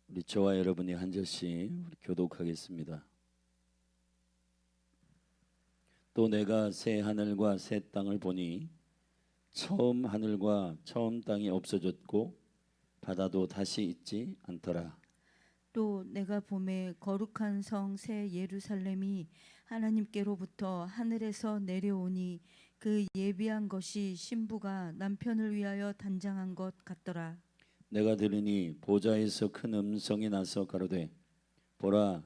우리 저와 여러분이 한 절씩 우리 교독하겠습니다. 또 내가 새 하늘과 새 땅을 보니 처음 하늘과 처음 땅이 없어졌고 바다도 다시 있지 않더라. 또 내가 보매 거룩한 성 새 예루살렘이 하나님께로부터 하늘에서 내려오니 그 예비한 것이 신부가 남편을 위하여 단장한 것 같더라. 내가 들으니 보좌에서 큰 음성이 나서 가로되 보라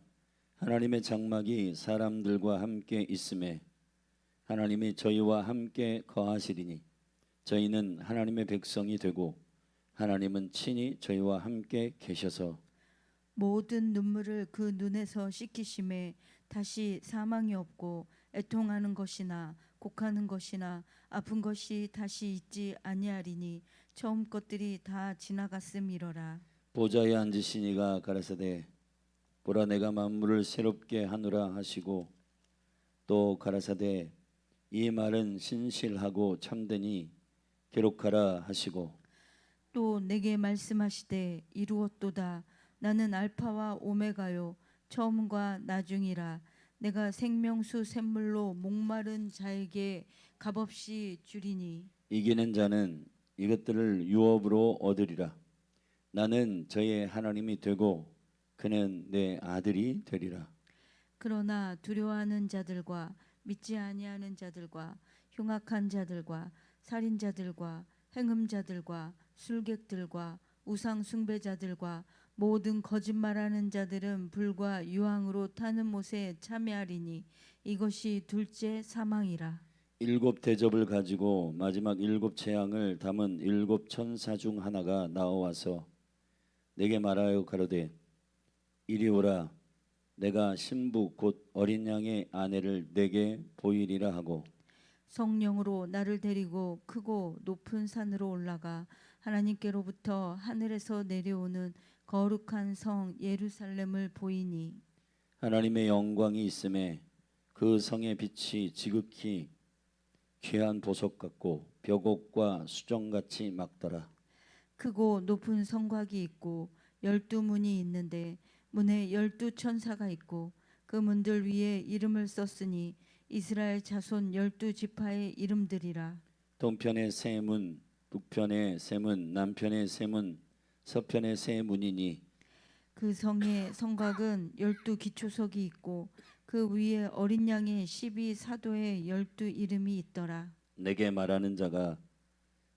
하나님의 장막이 사람들과 함께 있음에 하나님이 저희와 함께 거하시리니 저희는 하나님의 백성이 되고 하나님은 친히 저희와 함께 계셔서 모든 눈물을 그 눈에서 씻기심에 다시 사망이 없고 애통하는 것이나 곡하는 것이나 아픈 것이 다시 있지 아니하리니 처음 것들이 다 지나갔음이러라. 보좌에 앉으신 이가 가라사대 보라 내가 만물을 새롭게 하노라 하시고 또 가라사대 이 말은 신실하고 참되니 기록하라 하시고 또 내게 말씀하시되 이루었도다. 나는 알파와 오메가요 처음과 나중이라. 내가 생명수 샘물로 목마른 자에게 값없이 주리니 이기는 자는 이것들을 유업으로 얻으리라. 나는 저의 하나님이 되고 그는 내 아들이 되리라. 그러나 두려워하는 자들과 믿지 아니하는 자들과 흉악한 자들과 살인자들과 행음자들과 술객들과 우상 숭배자들과 모든 거짓말하는 자들은 불과 유황으로 타는 못에 참여하리니 이것이 둘째 사망이라. 일곱 대접을 가지고 마지막 일곱 재앙을 담은 일곱 천사 중 하나가 나와서 내게 말하여 가로되 이리 오라 내가 신부 곧 어린 양의 아내를 내게 보이리라 하고 성령으로 나를 데리고 크고 높은 산으로 올라가 하나님께로부터 하늘에서 내려오는 거룩한 성 예루살렘을 보이니 하나님의 영광이 있음에 그 성의 빛이 지극히 귀한 보석 같고 벽옥과 수정같이 막더라. 크고 높은 성곽이 있고 12문이 있는데 문에 12천사가 있고 그 문들 위에 이름을 썼으니 이스라엘 자손 12지파의 이름들이라. 동편의 세 문, 북편의 세 문, 남편의 세 문, 서편의 세 문이니 그 성의 성곽은 12기초석이 있고 그 위에 어린 양의 12사도의 12 이름이 있더라. 내게 말하는 자가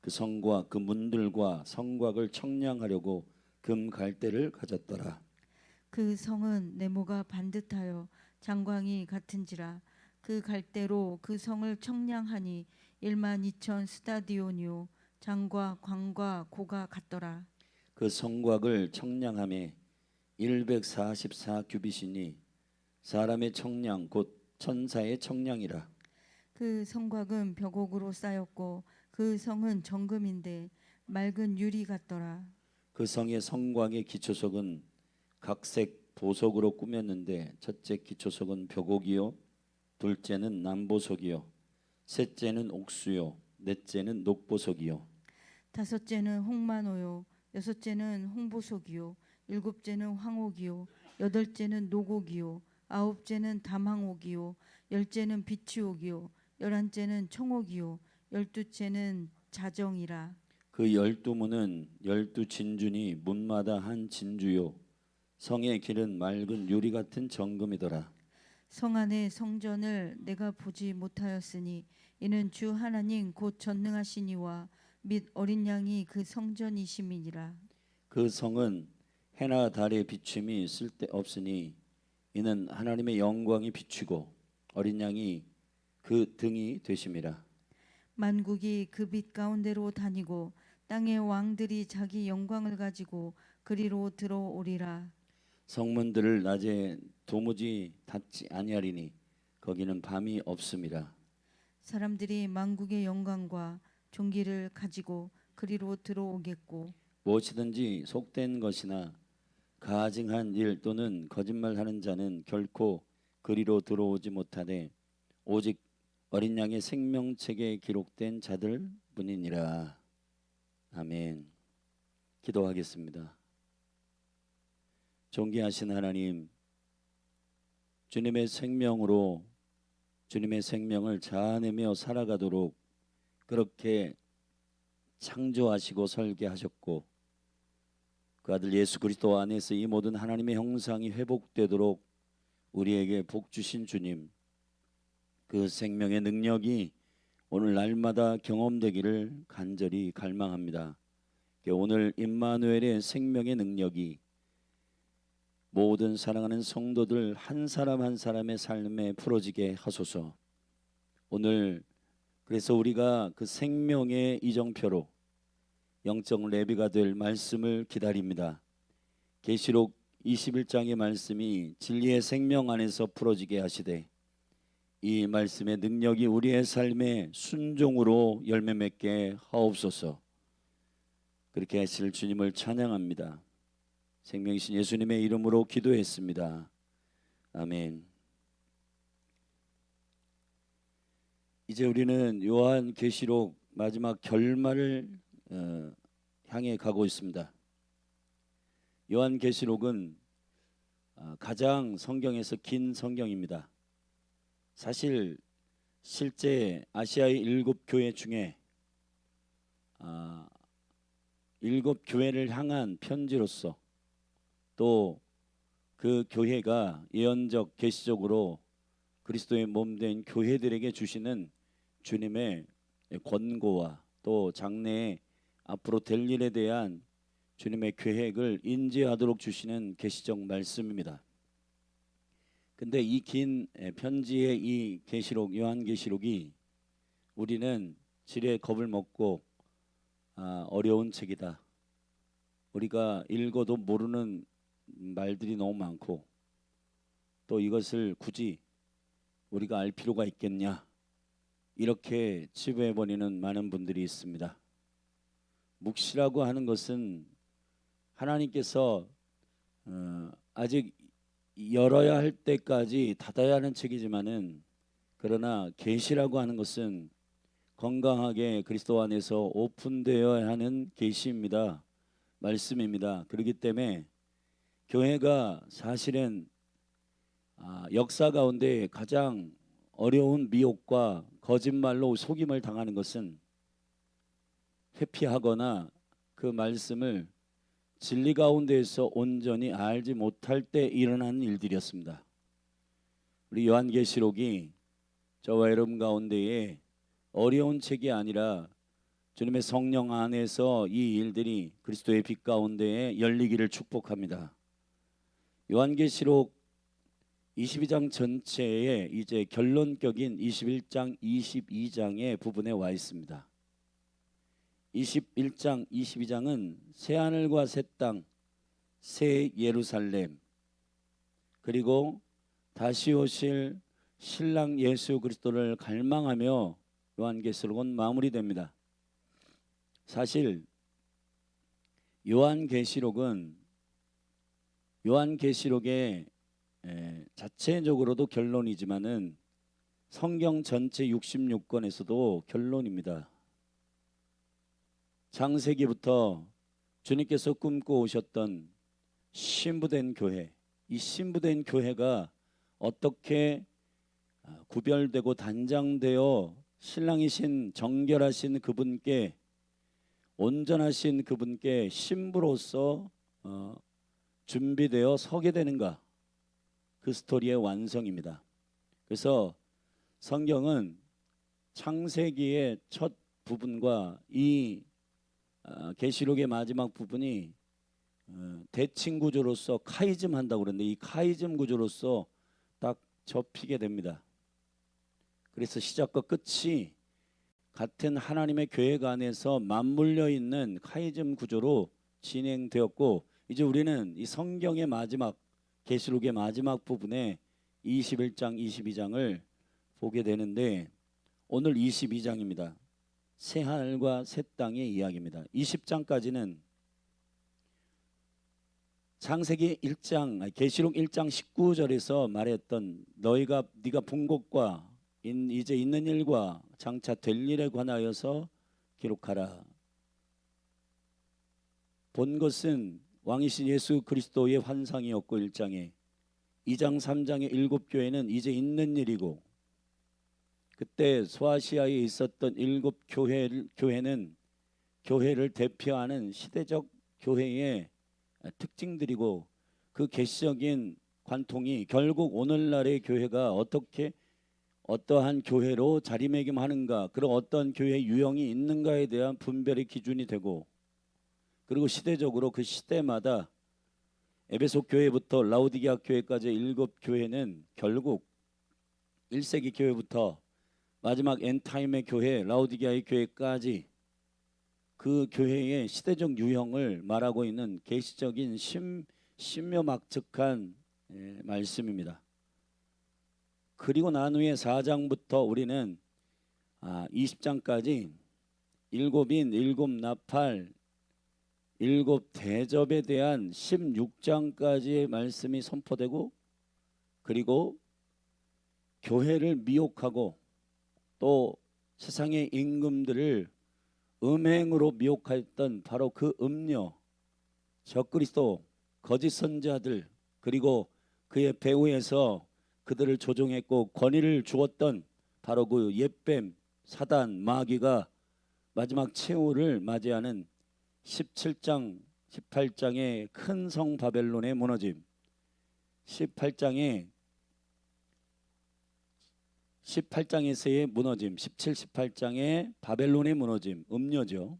그 성과 그 문들과 성곽을 청량하려고 금 갈대를 가졌더라. 그 성은 네모가 반듯하여 장광이 같은지라. 그 갈대로 그 성을 청량하니 12,000 스타디오니오 장과 광과 고가 같더라. 그 성곽을 청량함에 144 규빗이니 사람의 청량 곧 천사의 청량이라. 그 성곽은 벽옥으로 쌓였고 그 성은 정금인데 맑은 유리 같더라. 그 성의 성곽의 기초석은 각색 보석으로 꾸몄는데 첫째 기초석은 벽옥이요 둘째는 남보석이요 셋째는 옥수요 넷째는 녹보석이요 다섯째는 홍마노요 여섯째는 홍보석이요 일곱째는 황옥이요 여덟째는 녹옥이요 아홉째는 담황옥이요 열째는 비치옥이요 열한째는 청옥이요 열두째는 자정이라. 그 12문은 12진주니 문마다 한 진주요 성의 길은 맑은 유리 같은 정금이더라. 성 안의 성전을 내가 보지 못하였으니 이는 주 하나님 곧 전능하시니와 및 어린 양이 그 성전이심이니라. 그 성은 해나 달의 비춤이 쓸데없으니 이는 하나님의 영광이 비추고 어린 양이 그 등이 되심이라. 만국이 그 빛 가운데로 다니고 땅의 왕들이 자기 영광을 가지고 그리로 들어오리라. 성문들을 낮에 도무지 닫지 아니하리니 거기는 밤이 없음이라. 사람들이 만국의 영광과 존귀를 가지고 그리로 들어오겠고 무엇이든지 속된 것이나 가증한 일 또는 거짓말하는 자는 결코 그리로 들어오지 못하되 오직 어린 양의 생명책에 기록된 자들 뿐이니라. 아멘. 기도하겠습니다. 존귀하신 하나님, 주님의 생명으로 주님의 생명을 자아내며 살아가도록 그렇게 창조하시고 설계하셨고, 그 아들 예수 그리스도 안에서 이 모든 하나님의 형상이 회복되도록 우리에게 복 주신 주님, 그 생명의 능력이 오늘 날마다 경험되기를 간절히 갈망합니다. 오늘 임마누엘의 생명의 능력이 모든 사랑하는 성도들 한 사람 한 사람의 삶에 풀어지게 하소서. 오늘 그래서 우리가 그 생명의 이정표로 영적 레비가 될 말씀을 기다립니다. 계시록 21장의 말씀이 진리의 생명 안에서 풀어지게 하시되 이 말씀의 능력이 우리의 삶에 순종으로 열매 맺게 하옵소서. 그렇게 하실 주님을 찬양합니다. 생명이신 예수님의 이름으로 기도했습니다. 아멘. 이제 우리는 요한계시록 마지막 결말을 향해 가고 있습니다. 요한계시록은 가장 성경에서 긴 성경입니다. 사실 실제 아시아의 7교회 중에 7교회를 향한 편지로서 또 그 교회가 예언적 계시적으로 그리스도의 몸된 교회들에게 주시는 주님의 권고와 또 장래에 앞으로 될 일에 대한 주님의 계획을 인지하도록 주시는 계시적 말씀입니다. 근데 이 긴 편지의 이 계시록, 요한계시록이 우리는 지레 겁을 먹고 어려운 책이다, 우리가 읽어도 모르는 말들이 너무 많고 또 이것을 굳이 우리가 알 필요가 있겠냐, 이렇게 치부해버리는 많은 분들이 있습니다. 묵시라고 하는 것은 하나님께서 아직 열어야 할 때까지 닫아야 하는 책이지만은, 그러나 계시라고 하는 것은 건강하게 그리스도 안에서 오픈되어야 하는 계시입니다. 말씀입니다. 그렇기 때문에 교회가 사실은 역사 가운데 가장 어려운 미혹과 거짓말로 속임을 당하는 것은 회피하거나 그 말씀을 진리 가운데에서 온전히 알지 못할 때 일어나는 일들이었습니다. 우리 요한계시록이 저와 여러분 가운데에 어려운 책이 아니라 주님의 성령 안에서 이 일들이 그리스도의 빛 가운데에 열리기를 축복합니다. 요한계시록 22장 전체에 이제 결론격인 21장, 22장의 부분에 와 있습니다. 21장, 22장은 새 하늘과 새 땅, 새 예루살렘, 그리고 다시 오실 신랑 예수 그리스도를 갈망하며 요한계시록은 마무리됩니다. 사실 요한계시록은 요한계시록의 자체적으로도 결론이지만은 성경 전체 66권에서도 결론입니다. 창세기부터 주님께서 꿈꿔 오셨던 신부된 교회, 이 신부된 교회가 어떻게 구별되고 단장되어 신랑이신 정결하신 그분께, 온전하신 그분께 신부로서 준비되어 서게 되는가, 그 스토리의 완성입니다. 그래서 성경은 창세기의 첫 부분과 이 계시록의 마지막 부분이 대칭 구조로서 카이즘 한다고 그러는데, 이 카이즘 구조로서 딱 접히게 됩니다. 그래서 시작과 끝이 같은 하나님의 계획 안에서 맞물려 있는 카이즘 구조로 진행되었고, 이제 우리는 이 성경의 마지막, 계시록의 마지막 부분에 21장, 22장을 보게 되는데, 오늘 22장입니다. 새 하늘과 새 땅의 이야기입니다. 20장까지는 창세기 1장, 계시록 1장 19절에서 말했던 네가 본 것과 이제 있는 일과 장차 될 일에 관하여서 기록하라. 본 것은 왕이신 예수 그리스도의 환상이었고 1장에 2장 3장의 7교회는 이제 있는 일이고 그때 소아시아에 있었던 7교회는 교회를 대표하는 시대적 교회의 특징들이고 그 계시적인 관통이 결국 오늘날의 교회가 어떻게 어떠한 교회로 자리매김하는가 그런 어떤 교회 유형이 있는가에 대한 분별의 기준이 되고 그리고 시대적으로 그 시대마다 에베소 교회부터 라오디게아 교회까지 7교회는 결국 1세기 교회부터 마지막 엔타임의 교회 라오디게아의 교회까지 그 교회의 시대적 유형을 말하고 있는 계시적인 신묘막측한 말씀입니다. 그리고 난 후에 4장부터 우리는 20장까지 일곱인, 일곱 나팔, 일곱 대접에 대한 16장까지의 말씀이 선포되고 그리고 교회를 미혹하고 또 세상의 임금들을 음행으로 미혹했던 바로 그 음녀 적그리스도 거짓 선지자들 그리고 그의 배후에서 그들을 조종했고 권위를 주었던 바로 그 옛뱀 사단 마귀가 마지막 최후를 맞이하는 17장 18장의 큰 성 바벨론의 무너짐 18장에서의 무너짐 17, 18장의 바벨론의 무너짐 음녀죠.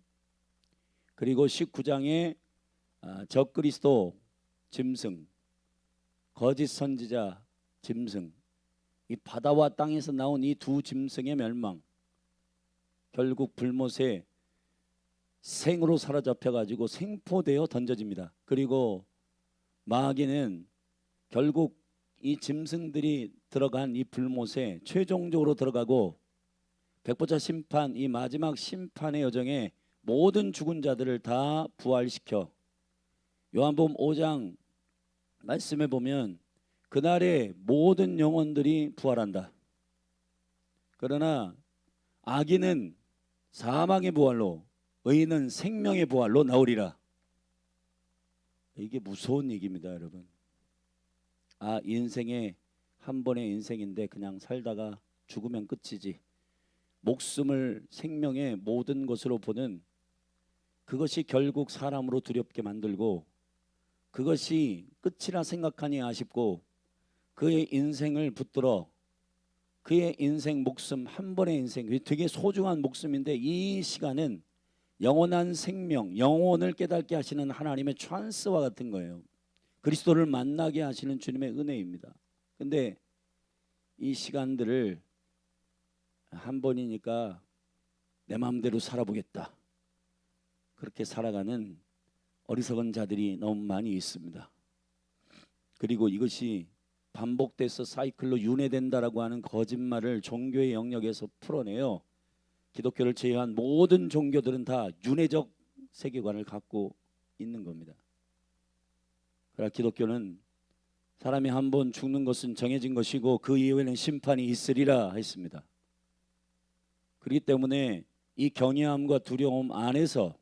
그리고 19장의 적그리스도 짐승 거짓 선지자 짐승 이 바다와 땅에서 나온 이 두 짐승의 멸망 결국 불못에 생으로 사로잡혀 가지고 생포되어 던져집니다. 그리고 마귀는 결국 이 짐승들이 들어간 이 불못에 최종적으로 들어가고 백보자 심판 이 마지막 심판의 여정에 모든 죽은 자들을 다 부활시켜 요한복음 5장 말씀에 보면 그날에 모든 영혼들이 부활한다. 그러나 악인은 사망의 부활로 의인은 생명의 부활로 나오리라. 이게 무서운 얘기입니다, 여러분. 인생의 한 번의 인생인데 그냥 살다가 죽으면 끝이지. 목숨을 생명의 모든 것으로 보는 그것이 결국 사람으로 두렵게 만들고 그것이 끝이라 생각하니 아쉽고 그의 인생을 붙들어 그의 인생 목숨 한 번의 인생 되게 소중한 목숨인데 이 시간은 영원한 생명 영혼을 깨닫게 하시는 하나님의 찬스와 같은 거예요. 그리스도를 만나게 하시는 주님의 은혜입니다. 근데 이 시간들을 한 번이니까 내 마음대로 살아보겠다 그렇게 살아가는 어리석은 자들이 너무 많이 있습니다. 그리고 이것이 반복돼서 사이클로 윤회된다라고 하는 거짓말을 종교의 영역에서 풀어내요. 기독교를 제외한 모든 종교들은 다 윤회적 세계관을 갖고 있는 겁니다. 그러나 기독교는 사람이 한 번 죽는 것은 정해진 것이고 그 이후에는 심판이 있으리라 했습니다. 그렇기 때문에 이 경외함과 두려움 안에서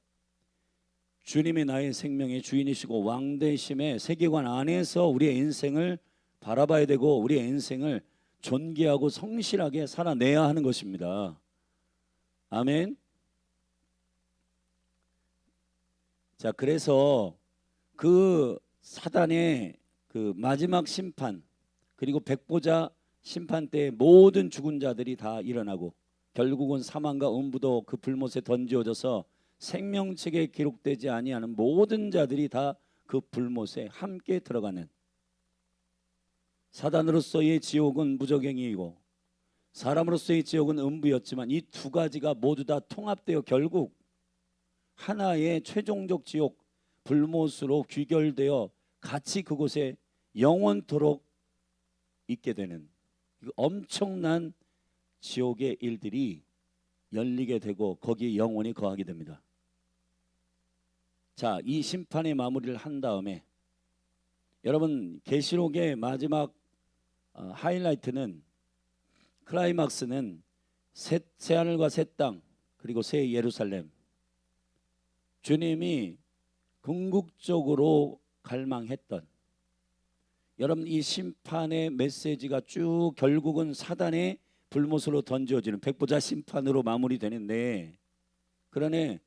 주님이 나의 생명의 주인이시고 왕되심의 세계관 안에서 우리의 인생을 바라봐야 되고 우리의 인생을 존귀하고 성실하게 살아내야 하는 것입니다. 아멘. 자, 그래서 그 사단의 그 마지막 심판 그리고 백보자 심판 때 모든 죽은 자들이 다 일어나고 결국은 사망과 음부도 그 불못에 던지어져서 생명책에 기록되지 아니하는 모든 자들이 다 그 불못에 함께 들어가는 사단으로서의 지옥은 무저갱이이고 사람으로서의 지옥은 음부였지만 이 두 가지가 모두 다 통합되어 결국 하나의 최종적 지옥 불못으로 귀결되어 같이 그곳에 영원토록 있게 되는 엄청난 지옥의 일들이 열리게 되고 거기에 영원히 거하게 됩니다. 자, 이 심판의 마무리를 한 다음에 여러분 계시록의 마지막 하이라이트는 클라이막스는 새 하늘과 새 땅 그리고 새 예루살렘 주님이 궁극적으로 갈망했던, 여러분 이 심판의 메시지가 쭉 결국은 사단의 불못으로 던져지는 백보자 심판으로 마무리되는데, 그러네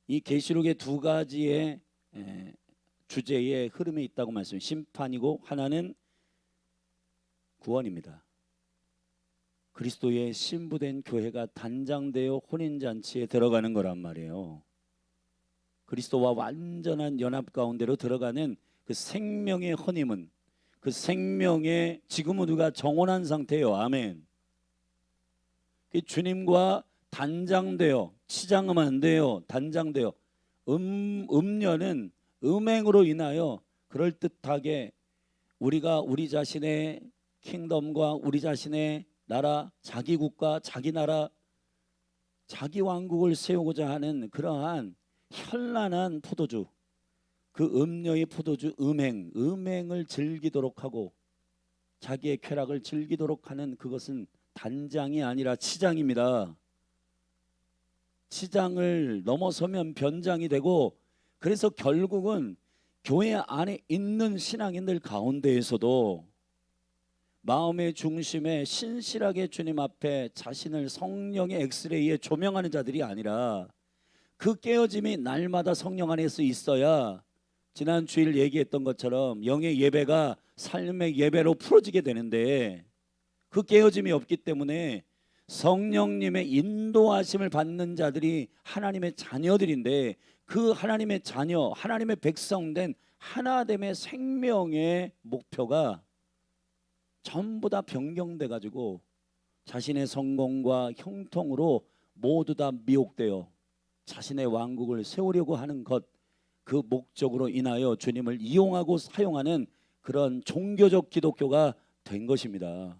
이 계시록의 두 가지의 주제의 흐름이 있다고 말씀해요. 심판이고 하나는 구원입니다. 그리스도의 신부된 교회가 단장되어 혼인잔치에 들어가는 거란 말이에요. 그리스도와 완전한 연합 가운데로 들어가는 그 생명의 헌임은, 그 생명의 지금은 우리가 정혼한 상태예요. 아멘. 그 주님과 단장되어, 치장하면 안 돼요. 단장되어. 음녀는 음행으로 인하여 그럴듯하게 우리가 우리 자신의 킹덤과 우리 자신의 나라, 자기 국가, 자기 나라, 자기 왕국을 세우고자 하는 그러한 현란한 포도주, 그 음녀의 포도주 음행을 즐기도록 하고 자기의 쾌락을 즐기도록 하는 그것은 단장이 아니라 치장입니다. 치장을 넘어서면 변장이 되고, 그래서 결국은 교회 안에 있는 신앙인들 가운데에서도 마음의 중심에 신실하게 주님 앞에 자신을 성령의 엑스레이에 조명하는 자들이 아니라, 그 깨어짐이 날마다 성령 안에서 있어야 지난 주일 얘기했던 것처럼 영의 예배가 삶의 예배로 풀어지게 되는데, 그 깨어짐이 없기 때문에 성령님의 인도하심을 받는 자들이 하나님의 자녀들인데, 그 하나님의 자녀, 하나님의 백성된 하나됨의 생명의 목표가 전부 다 변경돼 가지고 자신의 성공과 형통으로 모두 다 미혹되어 자신의 왕국을 세우려고 하는 것, 그 목적으로 인하여 주님을 이용하고 사용하는 그런 종교적 기독교가 된 것입니다.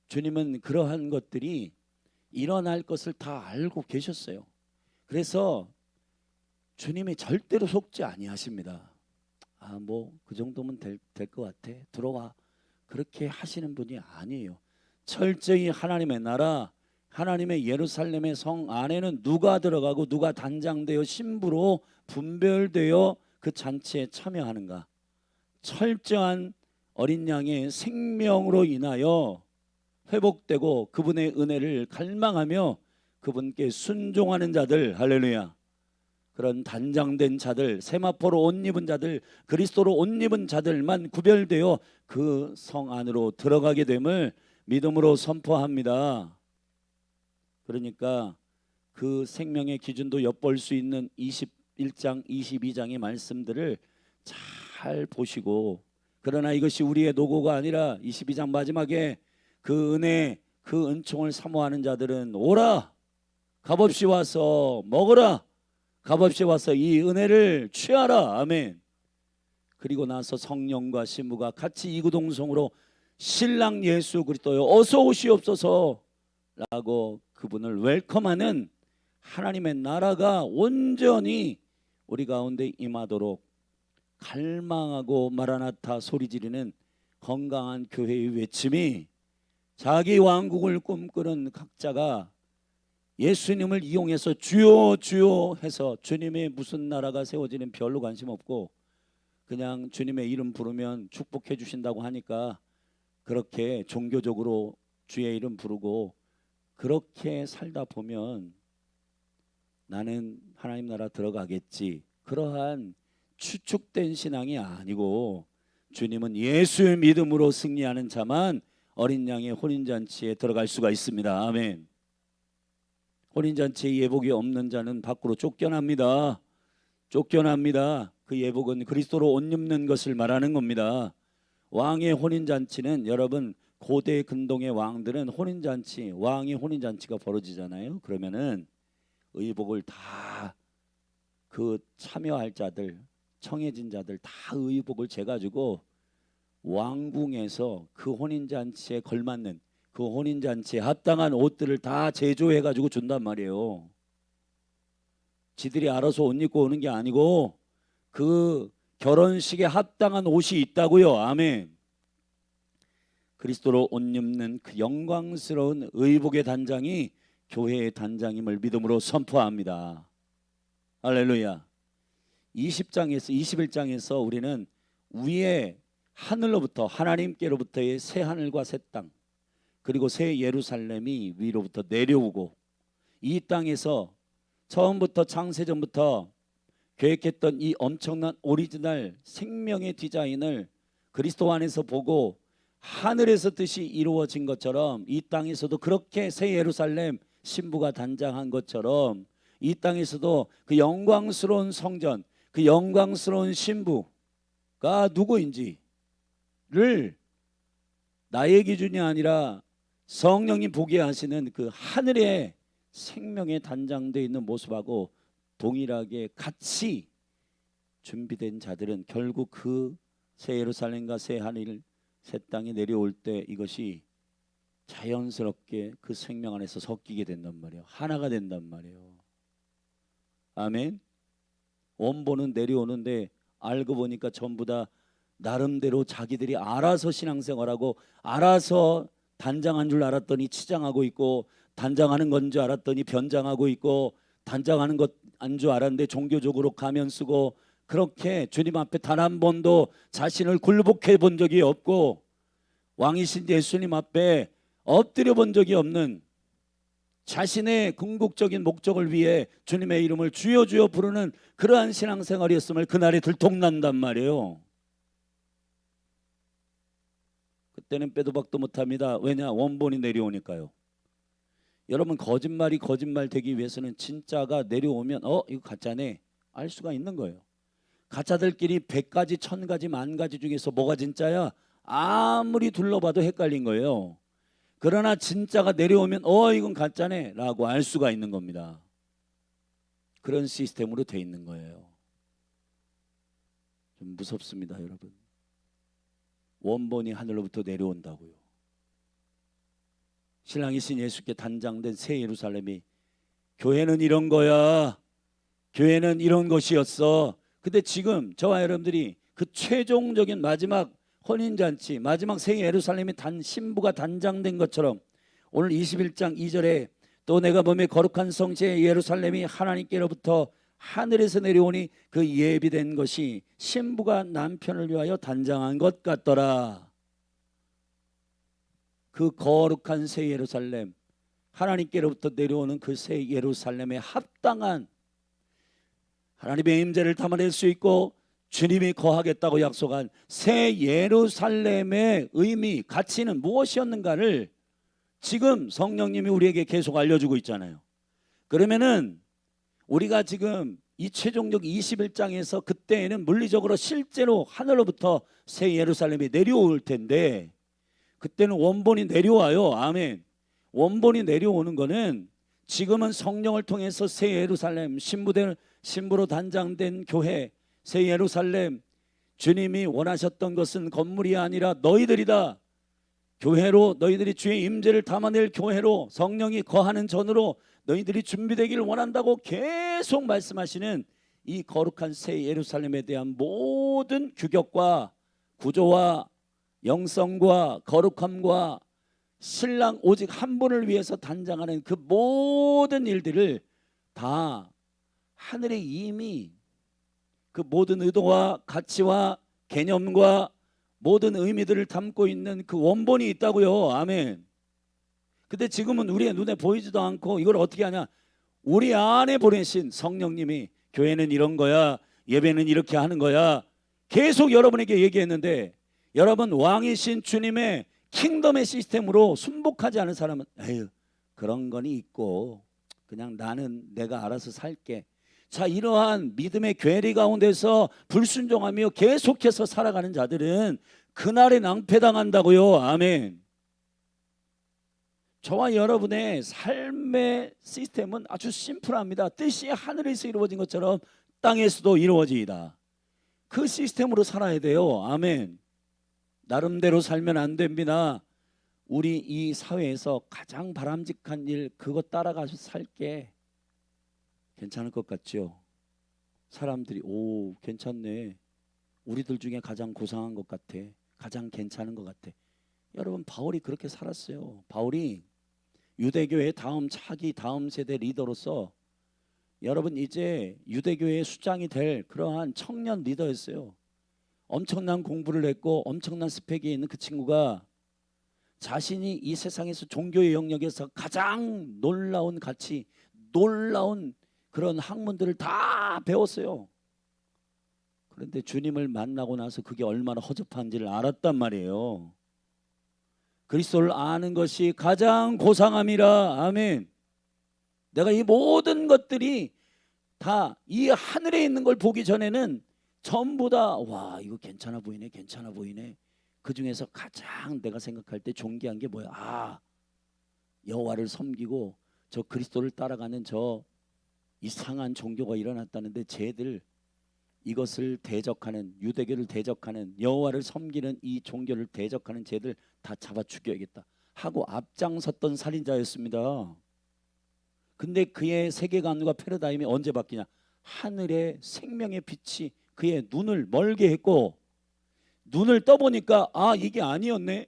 주님은 그러한 것들이 일어날 것을 다 알고 계셨어요. 그래서 주님이 절대로 속지 아니하십니다. 뭐 그 정도면 될 것 같아, 들어와, 그렇게 하시는 분이 아니에요. 철저히 하나님의 나라, 하나님의 예루살렘의 성 안에는 누가 들어가고 누가 단장되어 신부로 분별되어 그 잔치에 참여하는가, 철저한 어린 양의 생명으로 인하여 회복되고 그분의 은혜를 갈망하며 그분께 순종하는 자들, 할렐루야, 그런 단장된 자들, 세마포로 옷 입은 자들, 그리스도로 옷 입은 자들만 구별되어 그 성 안으로 들어가게 됨을 믿음으로 선포합니다. 그러니까 그 생명의 기준도 엿볼 수 있는 21장, 22장의 말씀들을 잘 보시고, 그러나 이것이 우리의 노고가 아니라 22장 마지막에 그 은혜, 그 은총을 사모하는 자들은 오라, 값없이 와서 먹어라, 값없이 와서 이 은혜를 취하라. 아멘. 그리고 나서 성령과 신부가 같이 이구동성으로 신랑 예수 그리스도여 어서 오시옵소서 라고 그분을 웰컴하는 하나님의 나라가 온전히 우리 가운데 임하도록 갈망하고 마라나타 소리지르는 건강한 교회의 외침이, 자기 왕국을 꿈꾸는 각자가 예수님을 이용해서 주여 주여 해서 주님의 무슨 나라가 세워지는 별로 관심 없고, 그냥 주님의 이름 부르면 축복해 주신다고 하니까 그렇게 종교적으로 주의 이름 부르고 그렇게 살다 보면 나는 하나님 나라 들어가겠지, 그러한 추측된 신앙이 아니고, 주님은 예수의 믿음으로 승리하는 자만 어린 양의 혼인잔치에 들어갈 수가 있습니다. 아멘. 혼인잔치에 예복이 없는 자는 밖으로 쫓겨납니다. 쫓겨납니다. 그 예복은 그리스도로 옷 입는 것을 말하는 겁니다. 왕의 혼인잔치는, 여러분 고대 근동의 왕들은 혼인잔치, 왕의 혼인잔치가 벌어지잖아요. 그러면은 의복을 다 그 참여할 자들, 청해진 자들 다 의복을 재가지고 왕궁에서 그 혼인잔치에 걸맞는, 그 혼인잔치에 합당한 옷들을 다 제조해가지고 준단 말이에요. 지들이 알아서 옷 입고 오는 게 아니고 그 결혼식에 합당한 옷이 있다고요. 아멘. 그리스도로 옷 입는 그 영광스러운 의복의 단장이 교회의 단장임을 믿음으로 선포합니다. 할렐루야. 20장에서 21장에서 우리는 위에 하늘로부터 하나님께로부터의 새 하늘과 새 땅, 그리고 새 예루살렘이 위로부터 내려오고 이 땅에서 처음부터 창세전부터 계획했던 이 엄청난 오리지널 생명의 디자인을 그리스도 안에서 보고 하늘에서 뜻이 이루어진 것처럼 이 땅에서도 그렇게 새 예루살렘 신부가 단장한 것처럼 이 땅에서도 그 영광스러운 성전, 그 영광스러운 신부가 누구인지를 나의 기준이 아니라 성령님 보게 하시는 그 하늘의 생명에 단장되어 있는 모습하고 동일하게 같이 준비된 자들은 결국 그 새 예루살렘과 새 하늘 새 땅에 내려올 때 이것이 자연스럽게 그 생명 안에서 섞이게 된단 말이에요. 하나가 된단 말이에요. 아멘. 원본은 내려오는데 알고 보니까 전부 다 나름대로 자기들이 알아서 신앙생활하고 알아서 단장한 줄 알았더니 치장하고 있고, 단장하는 건 줄 알았더니 변장하고 있고, 단장하는 것 안 줄 알았는데 종교적으로 가면 쓰고, 그렇게 주님 앞에 단 한 번도 자신을 굴복해 본 적이 없고 왕이신 예수님 앞에 엎드려 본 적이 없는, 자신의 궁극적인 목적을 위해 주님의 이름을 주여 주여 부르는 그러한 신앙생활이었음을 그날에 들통난단 말이에요. 그때는 빼도 박도 못합니다. 왜냐? 원본이 내려오니까요. 여러분, 거짓말이 거짓말 되기 위해서는 진짜가 내려오면 이거 가짜네 알 수가 있는 거예요. 가짜들끼리 100가지 1000가지 10,000가지 중에서 뭐가 진짜야? 아무리 둘러봐도 헷갈린 거예요. 그러나 진짜가 내려오면 이건 가짜네 라고 알 수가 있는 겁니다. 그런 시스템으로 돼 있는 거예요. 좀 무섭습니다, 여러분. 원본이 하늘로부터 내려온다고요. 신랑이신 예수께 단장된 새 예루살렘이, 교회는 이런 거야, 교회는 이런 것이었어. 근데 지금 저와 여러분들이 그 최종적인 마지막 혼인잔치, 마지막 새 예루살렘의 신부가 단장된 것처럼 오늘 21장 2절에 또 내가 몸에 거룩한 성체 예루살렘이 하나님께로부터 하늘에서 내려오니 그 예비된 것이 신부가 남편을 위하여 단장한 것 같더라. 그 거룩한 새 예루살렘, 하나님께로부터 내려오는 그 새 예루살렘에 합당한, 하나님의 임재를 담아낼 수 있고 주님이 거하겠다고 약속한 새 예루살렘의 의미, 가치는 무엇이었는가를 지금 성령님이 우리에게 계속 알려주고 있잖아요. 그러면은 우리가 지금 이 최종적 21장에서 그때에는 물리적으로 실제로 하늘로부터 새 예루살렘이 내려올 텐데, 그때는 원본이 내려와요. 아멘. 원본이 내려오는 거는 지금은 성령을 통해서 새 예루살렘, 신부로 단장된 교회, 새 예루살렘, 주님이 원하셨던 것은 건물이 아니라 너희들이다. 교회로, 너희들이 주의 임재를 담아낼 교회로, 성령이 거하는 전으로 너희들이 준비되기를 원한다고 계속 말씀하시는 이 거룩한 새 예루살렘에 대한 모든 규격과 구조와 영성과 거룩함과 신랑 오직 한 분을 위해서 단장하는 그 모든 일들을 다 하늘에 이미 그 모든 의도와 가치와 개념과 모든 의미들을 담고 있는 그 원본이 있다고요. 아멘. 근데 지금은 우리의 눈에 보이지도 않고 이걸 어떻게 하냐? 우리 안에 보내신 성령님이 교회는 이런 거야, 예배는 이렇게 하는 거야, 계속 여러분에게 얘기했는데, 여러분 왕이신 주님의 킹덤의 시스템으로 순복하지 않은 사람은 에휴, 그런 거니 있고 그냥 나는 내가 알아서 살게. 자, 이러한 믿음의 괴리 가운데서 불순종하며 계속해서 살아가는 자들은 그날에 낭패당한다고요. 아멘. 저와 여러분의 삶의 시스템은 아주 심플합니다. 뜻이 하늘에서 이루어진 것처럼 땅에서도 이루어지이다. 그 시스템으로 살아야 돼요. 아멘. 나름대로 살면 안 됩니다. 우리 이 사회에서 가장 바람직한 일, 그거 따라가서 살게. 괜찮을 것 같죠? 사람들이 오, 괜찮네, 우리들 중에 가장 고상한 것 같아, 가장 괜찮은 것 같아. 여러분, 바울이 그렇게 살았어요. 바울이 유대교의 다음 차기 다음 세대 리더로서 여러분 이제 유대교의 수장이 될 그러한 청년 리더였어요. 엄청난 공부를 했고 엄청난 스펙이 있는 그 친구가 자신이 이 세상에서 종교의 영역에서 가장 놀라운 가치, 놀라운 그런 학문들을 다 배웠어요. 그런데 주님을 만나고 나서 그게 얼마나 허접한지를 알았단 말이에요. 그리스도를 아는 것이 가장 고상함이라. 아멘. 내가 이 모든 것들이 다 이 하늘에 있는 걸 보기 전에는 전부 다 와 이거 괜찮아 보이네, 괜찮아 보이네. 그 중에서 가장 내가 생각할 때 존귀한 게 뭐야? 아, 여호와를 섬기고 저 그리스도를 따라가는 저 이상한 종교가 일어났다는데 쟤들 이것을 대적하는, 유대교를 대적하는, 여호와를 섬기는 이 종교를 대적하는 쟤들 다 잡아 죽여야겠다 하고 앞장섰던 살인자였습니다. 근데 그의 세계관과 패러다임이 언제 바뀌냐? 하늘의 생명의 빛이 그의 눈을 멀게 했고, 눈을 떠보니까 아 이게 아니었네.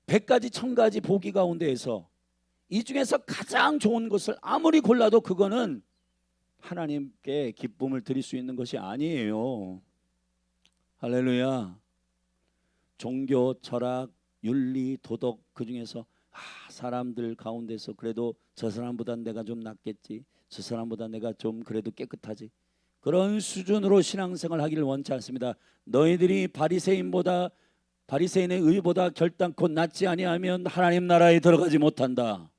100가지 1000가지 보기 가운데에서 이 중에서 가장 좋은 것을 아무리 골라도 그거는 하나님께 기쁨을 드릴 수 있는 것이 아니에요. 할렐루야. 종교, 철학, 윤리, 도덕 그 중에서 사람들 가운데서 그래도 저 사람보다 내가 좀 낫겠지, 저 사람보다 내가 좀 그래도 깨끗하지, 그런 수준으로 신앙생활 하기를 원치 않습니다. 너희들이 바리새인의 의보다 결단코 낫지 아니하면 하나님 나라에 들어가지 못한다.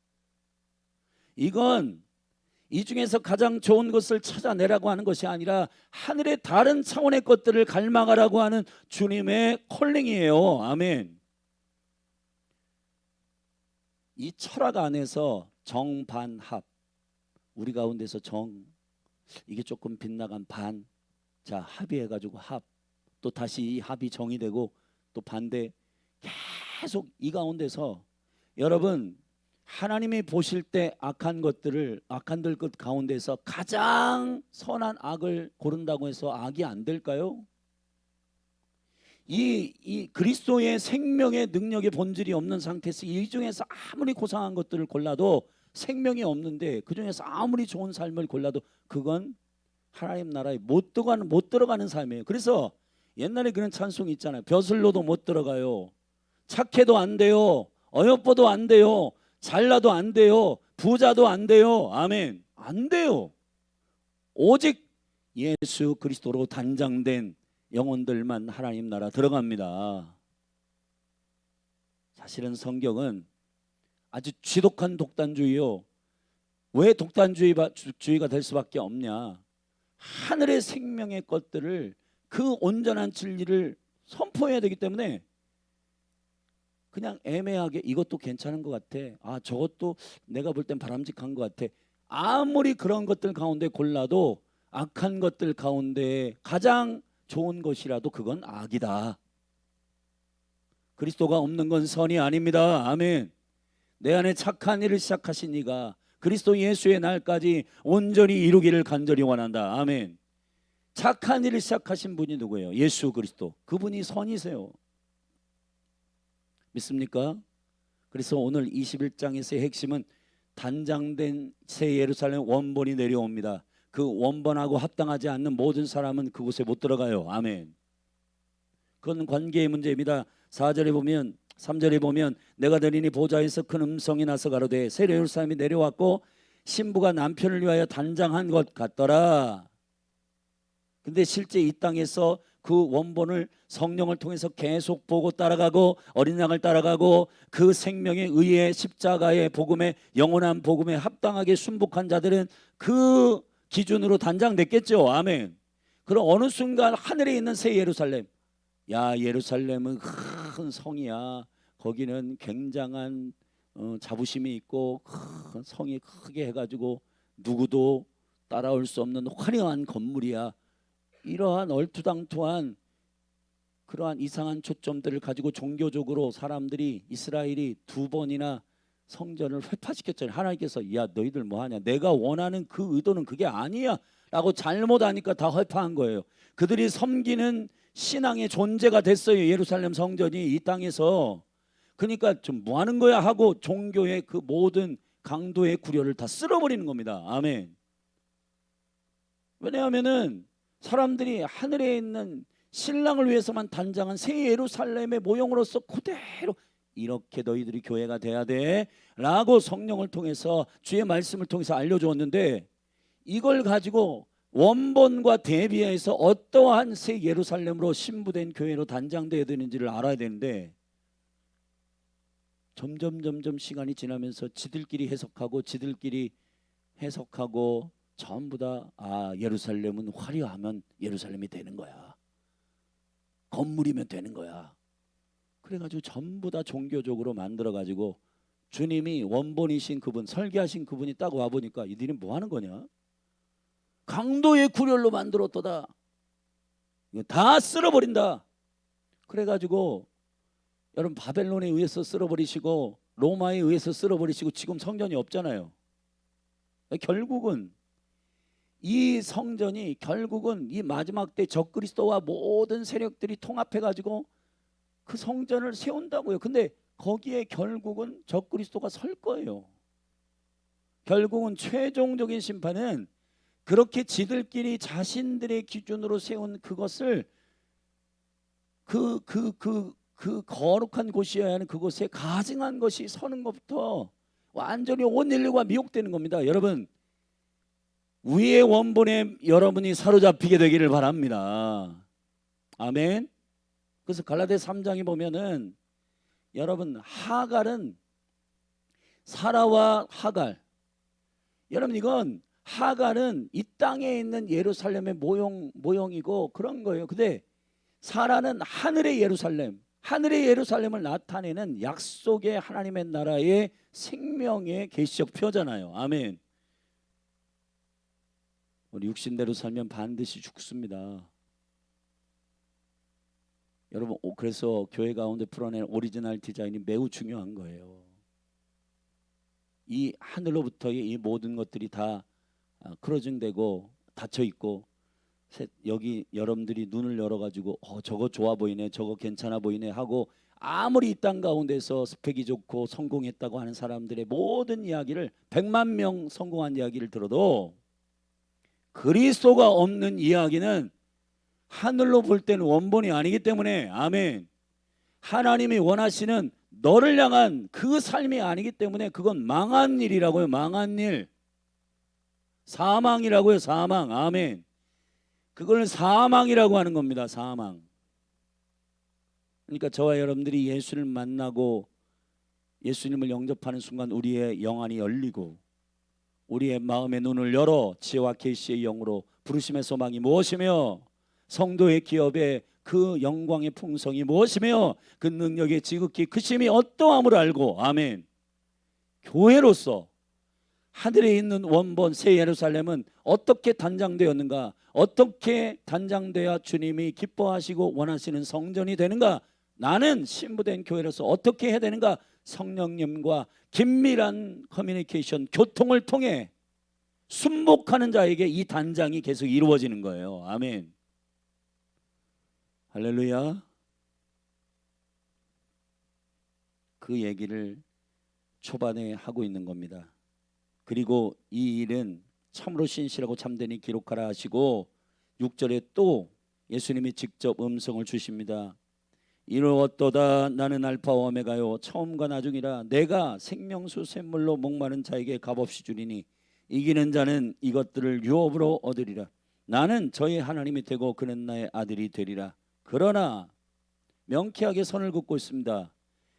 이건 이 중에서 가장 좋은 것을 찾아내라고 하는 것이 아니라 하늘의 다른 차원의 것들을 갈망하라고 하는 주님의 콜링이에요. 아멘. 이 철학 안에서 정반합, 우리 가운데서 정, 이게 조금 빗나간 반, 자 합의해가지고 합, 또 다시 이 합이 정이 되고 또 반대, 계속 이 가운데서 여러분 하나님이 보실 때 악한 것들을, 악한들 것 가운데서 가장 선한 악을 고른다고 해서 악이 안 될까요? 이 그리스도의 생명의 능력의 본질이 없는 상태에서 이 중에서 아무리 고상한 것들을 골라도 생명이 없는데, 그 중에서 아무리 좋은 삶을 골라도 그건 하나님 나라에 못 들어가는 삶이에요. 그래서 옛날에 그런 찬송이 있잖아요. 벼슬로도 못 들어가요, 착해도 안 돼요, 어여뻐도 안 돼요, 잘나도 안 돼요, 부자도 안 돼요. 아멘. 안 돼요. 오직 예수 그리스도로 단장된 영혼들만 하나님 나라 들어갑니다. 사실은 성경은 아주 지독한 독단주의요. 왜 독단주의가 될 수밖에 없냐? 하늘의 생명의 것들을, 그 온전한 진리를 선포해야 되기 때문에 그냥 애매하게 이것도 괜찮은 것 같아, 아 저것도 내가 볼 땐 바람직한 것 같아, 아무리 그런 것들 가운데 골라도 악한 것들 가운데 가장 좋은 것이라도 그건 악이다. 그리스도가 없는 건 선이 아닙니다. 아멘. 내 안에 착한 일을 시작하신 이가 그리스도 예수의 날까지 온전히 이루기를 간절히 원한다. 아멘. 착한 일을 시작하신 분이 누구예요? 예수 그리스도. 그분이 선이세요. 믿습니까? 그래서 오늘 21장에서의 핵심은 단장된 새 예루살렘 원본이 내려옵니다. 그 원본하고 합당하지 않는 모든 사람은 그곳에 못 들어가요. 아멘. 그건 관계의 문제입니다. 4절에 보면, 3절에 보면 내가 들으니 보좌에서 큰 음성이 나서 가로되 새 예루살렘이 내려왔고 신부가 남편을 위하여 단장한 것 같더라. 근데 실제 이 땅에서 그 원본을 성령을 통해서 계속 보고 따라가고 어린 양을 따라가고 그 생명의 의의 십자가의 복음에, 영원한 복음에 합당하게 순복한 자들은 그 기준으로 단장됐겠죠. 아멘. 그럼 어느 순간 하늘에 있는 새 예루살렘, 야 예루살렘은 큰 성이야, 거기는 굉장한 자부심이 있고 큰 성이 크게 해가지고 누구도 따라올 수 없는 화려한 건물이야, 이러한 얼토당토한 그러한 이상한 초점들을 가지고 종교적으로 사람들이, 이스라엘이 2번이나 성전을 회파시켰잖아요. 하나님께서 야 너희들 뭐하냐, 내가 원하는 그 의도는 그게 아니야 라고 잘못하니까 다 회파한 거예요. 그들이 섬기는 신앙의 존재가 됐어요. 예루살렘 성전이 이 땅에서. 그러니까 좀 뭐하는 거야 하고 종교의 그 모든 강도의 구려를 다 쓸어버리는 겁니다. 아멘. 왜냐하면은 사람들이 하늘에 있는 신랑을 위해서만 단장한 새 예루살렘의 모형으로서 그대로 이렇게 너희들이 교회가 돼야 돼 라고 성령을 통해서 주의 말씀을 통해서 알려주었는데, 이걸 가지고 원본과 대비해서 어떠한 새 예루살렘으로 신부된 교회로 단장되어야 되는지를 알아야 되는데, 점점 시간이 지나면서 지들끼리 해석하고 전부 다 예루살렘은 화려하면 예루살렘이 되는 거야, 건물이면 되는 거야. 그래가지고 전부 다 종교적으로 만들어가지고 주님이 원본이신 그분, 설계하신 그분이 딱 와보니까 이들이 뭐 하는 거냐, 강도의 구렬로 만들었도다, 이거 다 쓸어버린다. 그래가지고 여러분, 바벨론에 의해서 쓸어버리시고 로마에 의해서 쓸어버리시고 지금 성전이 없잖아요. 결국은 이 성전이 결국은 이 마지막 때 적그리스도와 모든 세력들이 통합해가지고 그 성전을 세운다고요. 근데 거기에 결국은 적그리스도가 설 거예요. 결국은 최종적인 심판은 그렇게 지들끼리 자신들의 기준으로 세운 그것을 그 거룩한 곳이어야 하는 그곳에 가증한 것이 서는 것부터 완전히 온 인류가 미혹되는 겁니다. 여러분, 위의 원본에 여러분이 사로잡히게 되기를 바랍니다. 아멘. 그래서 갈라디아 3장에 보면은 여러분, 하갈은 사라와 하갈, 여러분 이건 하갈은 이 땅에 있는 예루살렘의 모형이고 그런 거예요. 근데 사라는 하늘의 예루살렘을 나타내는 약속의 하나님의 나라의 생명의 계시적 표잖아요. 아멘. 우리 육신대로 살면 반드시 죽습니다. 여러분, 그래서 교회 가운데 풀어낸 오리지널 디자인이 매우 중요한 거예요. 이 하늘로부터의 이 모든 것들이 다 크로징되고 닫혀 있고, 여기 여러분들이 눈을 열어가지고 저거 좋아 보이네, 저거 괜찮아 보이네 하고 아무리 이 땅 가운데서 스펙이 좋고 성공했다고 하는 사람들의 모든 이야기를 100만 명 성공한 이야기를 들어도 그리스도가 없는 이야기는 하늘로 볼 때는 원본이 아니기 때문에, 아멘, 하나님이 원하시는 너를 향한 그 삶이 아니기 때문에 그건 망한 일이라고요. 망한 일, 사망이라고요. 사망. 아멘. 그걸 사망이라고 하는 겁니다. 사망. 그러니까 저와 여러분들이 예수를 만나고 예수님을 영접하는 순간 우리의 영안이 열리고 우리의 마음의 눈을 열어 지혜와 계시의 영으로 부르심의 소망이 무엇이며 성도의 기업의 그 영광의 풍성이 무엇이며 그 능력의 지극히 크심이 어떠함을 알고, 아멘, 교회로서 하늘에 있는 원본 새 예루살렘은 어떻게 단장되었는가, 어떻게 단장되어 주님이 기뻐하시고 원하시는 성전이 되는가, 나는 신부된 교회로서 어떻게 해야 되는가, 성령님과 긴밀한 커뮤니케이션, 교통을 통해 순복하는 자에게 이 단장이 계속 이루어지는 거예요. 아멘. 할렐루야. 그 얘기를 초반에 하고 있는 겁니다. 그리고 이 일은 참으로 신실하고 참되니 기록하라 하시고 6절에 또 예수님이 직접 음성을 주십니다. 이루었도다. 나는 알파와 오메가요 처음과 나중이라. 내가 생명수 샘물로 목마른 자에게 값없이 주리니 이기는 자는 이것들을 유업으로 얻으리라. 나는 저희 하나님이 되고 그는 나의 아들이 되리라. 그러나 명쾌하게 선을 긋고 있습니다.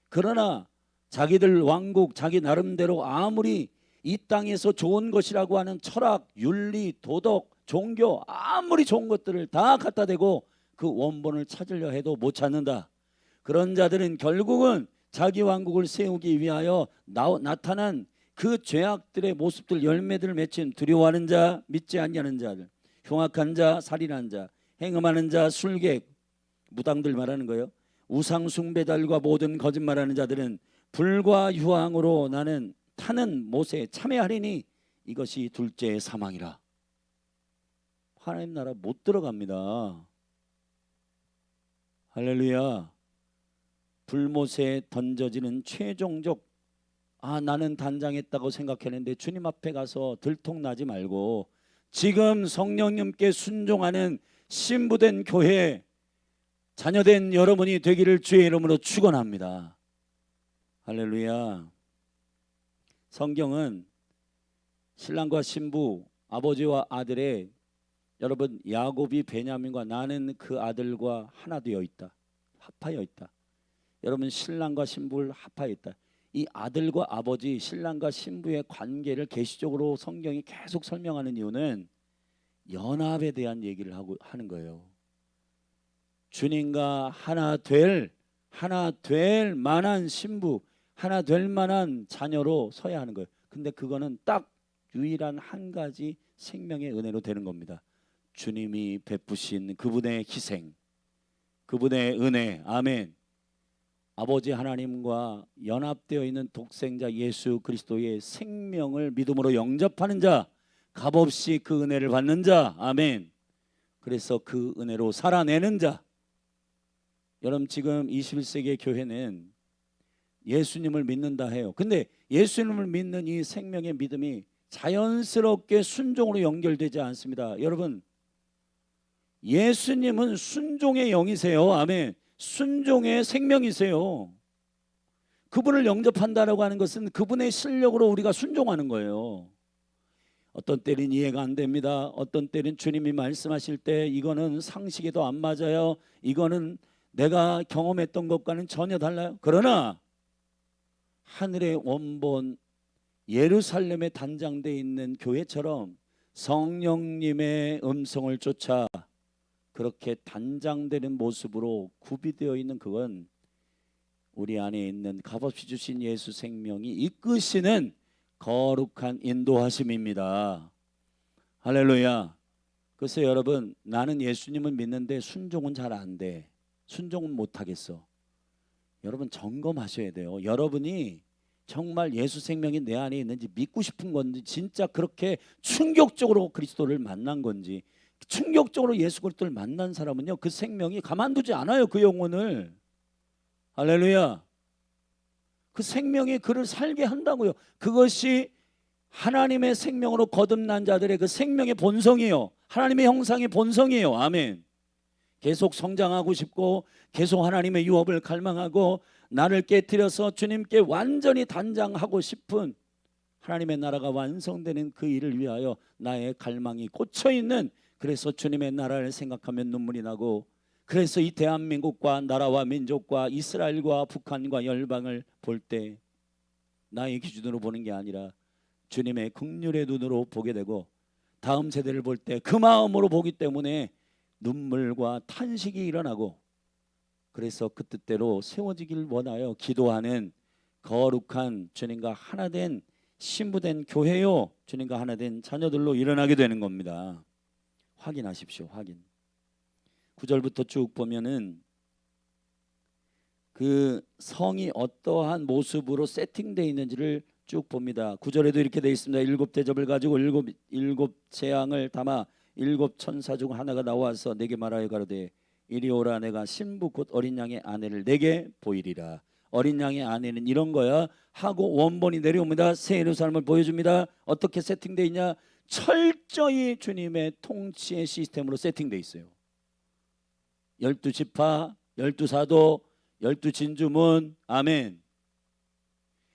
그러나 자기들 왕국, 자기 나름대로 아무리 이 땅에서 좋은 것이라고 하는 철학, 윤리, 도덕, 종교, 아무리 좋은 것들을 다 갖다 대고 그 원본을 찾으려 해도 못 찾는다. 그런 자들은 결국은 자기 왕국을 세우기 위하여 나타난 그 죄악들의 모습들, 열매들을 맺힌 두려워하는 자, 믿지 않냐는 자들, 흉악한 자, 살인한 자, 행음하는 자, 술객, 무당들 말하는 거예요. 우상 숭배달과 모든 거짓말하는 자들은 불과 유황으로 나는 타는 못에 참여하리니 이것이 둘째의 사망이라. 하나님 나라 못 들어갑니다. 할렐루야. 불못에 던져지는 최종적 나는 단장했다고 생각했는데 주님 앞에 가서 들통나지 말고 지금 성령님께 순종하는 신부된 교회 자녀된 여러분이 되기를 주의 이름으로 축원합니다. 할렐루야. 성경은 신랑과 신부, 아버지와 아들의 여러분 야곱이 베냐민과 나는 그 아들과 하나 되어 있다. 합하여 있다. 여러분 신랑과 신부를 합하여 있다. 이 아들과 아버지, 신랑과 신부의 관계를 계시적으로 성경이 계속 설명하는 이유는 연합에 대한 얘기를 하는 거예요. 주님과 하나 될 만한 신부, 하나 될 만한 자녀로 서야 하는 거예요. 근데 그거는 딱 유일한 한 가지 생명의 은혜로 되는 겁니다. 주님이 베푸신 그분의 희생, 그분의 은혜. 아멘. 아버지 하나님과 연합되어 있는 독생자 예수 그리스도의 생명을 믿음으로 영접하는 자, 값없이 그 은혜를 받는 자. 아멘. 그래서 그 은혜로 살아내는 자. 여러분 지금 21세기의 교회는 예수님을 믿는다 해요. 근데 예수님을 믿는 이 생명의 믿음이 자연스럽게 순종으로 연결되지 않습니다. 여러분 예수님은 순종의 영이세요. 아멘. 순종의 생명이세요. 그분을 영접한다라고 하는 것은 그분의 실력으로 우리가 순종하는 거예요. 어떤 때는 이해가 안 됩니다. 어떤 때는 주님이 말씀하실 때 이거는 상식에도 안 맞아요. 이거는 내가 경험했던 것과는 전혀 달라요. 그러나 하늘의 원본 예루살렘에 단장되어 있는 교회처럼 성령님의 음성을 쫓아 그렇게 단장되는 모습으로 구비되어 있는 그건 우리 안에 있는 값없이 주신 예수 생명이 이끄시는 거룩한 인도하심입니다. 할렐루야. 그래서 여러분 나는 예수님을 믿는데 순종은 잘 안 돼. 순종은 못하겠어. 여러분 점검하셔야 돼요. 여러분이 정말 예수 생명이 내 안에 있는지 믿고 싶은 건지 진짜 그렇게 충격적으로 그리스도를 만난 건지. 충격적으로 예수 그리스도를 만난 사람은요 그 생명이 가만두지 않아요. 그 영혼을. 할렐루야. 그 생명이 그를 살게 한다고요. 그것이 하나님의 생명으로 거듭난 자들의 그 생명의 본성이에요. 하나님의 형상의 본성이에요. 아멘. 계속 성장하고 싶고 계속 하나님의 유업을 갈망하고 나를 깨트려서 주님께 완전히 단장하고 싶은 하나님의 나라가 완성되는 그 일을 위하여 나의 갈망이 꽂혀있는, 그래서 주님의 나라를 생각하면 눈물이 나고, 그래서 이 대한민국과 나라와 민족과 이스라엘과 북한과 열방을 볼 때 나의 기준으로 보는 게 아니라 주님의 긍휼의 눈으로 보게 되고 다음 세대를 볼 때 그 마음으로 보기 때문에 눈물과 탄식이 일어나고, 그래서 그 뜻대로 세워지길 원하여 기도하는 거룩한 주님과 하나된 신부된 교회요, 주님과 하나된 자녀들로 일어나게 되는 겁니다. 확인하십시오. 확인. 9절부터 쭉 보면은 그 성이 어떠한 모습으로 세팅되어 있는지를 쭉 봅니다. 9절에도 이렇게 되어 있습니다. 7 대접을 가지고 일곱 재앙을 담아 7 천사 중 하나가 나와서 내게 말하여 가로되 이리 오라. 내가 신부 곧 어린 양의 아내를 내게 보이리라. 어린 양의 아내는 이런 거야 하고 원본이 내려옵니다. 새 예루살렘을 보여줍니다. 어떻게 세팅되어 있냐? 철저히 주님의 통치의 시스템으로 세팅되어 있어요. 12지파, 12사도, 12진주문, 아멘.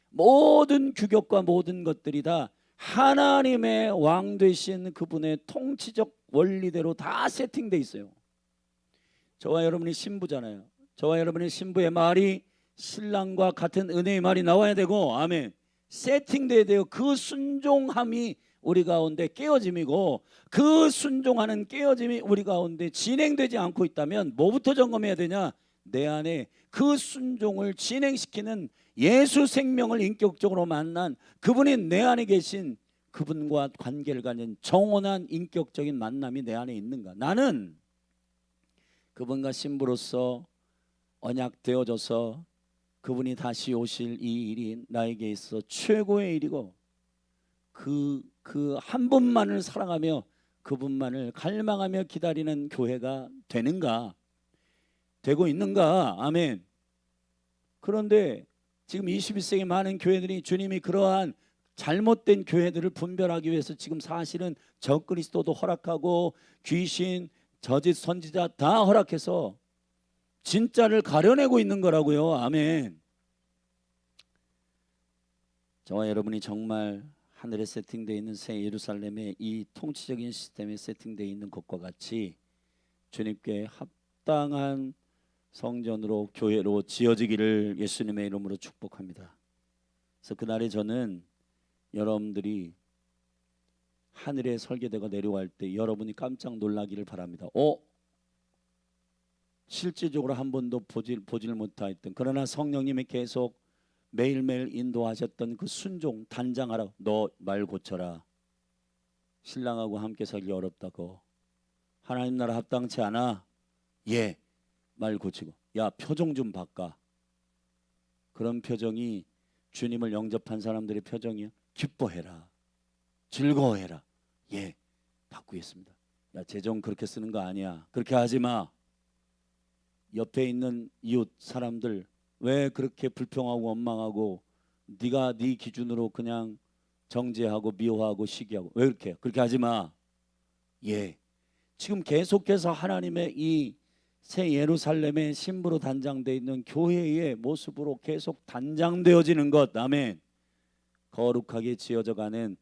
모든 규격과 모든 것들이 다 하나님의 왕 되신 그분의 통치적 원리대로 다 세팅되어 있어요. 저와 여러분이 신부잖아요. 저와 여러분의 신부의 말이 신랑과 같은 은혜의 말이 나와야 되고, 아멘. 세팅돼야 돼요. 그 순종함이 우리 가운데 깨어짐이고, 그 순종하는 깨어짐이 우리 가운데 진행되지 않고 있다면 뭐부터 점검해야 되냐? 내 안에 그 순종을 진행시키는 예수 생명을 인격적으로 만난 그분이 내 안에 계신 그분과 관계를 가진 정원한 인격적인 만남이 내 안에 있는가? 나는 그분과 신부로서 언약되어져서 그분이 다시 오실 이 일이 나에게 있어 최고의 일이고, 그 한 분만을 사랑하며 그분만을 갈망하며 기다리는 교회가 되는가? 되고 있는가? 아멘. 그런데 지금 21세기 많은 교회들이 주님이 그러한 잘못된 교회들을 분별하기 위해서 지금 사실은 적그리스도도 허락하고 귀신, 저짓 선지자 다 허락해서 진짜를 가려내고 있는 거라고요. 아멘. 저와 여러분이 정말 하늘에 세팅되어 있는 새 예루살렘의 이 통치적인 시스템에 세팅되어 있는 것과 같이 주님께 합당한 성전으로 교회로 지어지기를 예수님의 이름으로 축복합니다. 그래서 그날에 저는 여러분들이 하늘에 설계대가 내려갈 때 여러분이 깜짝 놀라기를 바랍니다. 실질적으로 한 번도 보질 못했던, 그러나 성령님이 계속 매일매일 인도하셨던 그 순종, 단장하라. 너 말 고쳐라. 신랑하고 함께 살기 어렵다고. 하나님 나라 합당치 않아. 예, 말 고치고. 야, 표정 좀 바꿔. 그런 표정이 주님을 영접한 사람들의 표정이야. 기뻐해라. 즐거워해라. 예, 바꾸겠습니다. 야, 재정 그렇게 쓰는 거 아니야. 그렇게 하지 마. 옆에 있는 이웃 사람들 왜 그렇게 불평하고 원망하고 네가 네 기준으로 그냥 정죄하고 미워하고 시기하고 왜 그렇게 해? 그렇게 하지 마. 예, 지금 계속해서 하나님의 이 새 예루살렘의 신부로 단장되어 있는 교회의 모습으로 계속 단장되어지는 것. 아멘. 거룩하게 지어져가는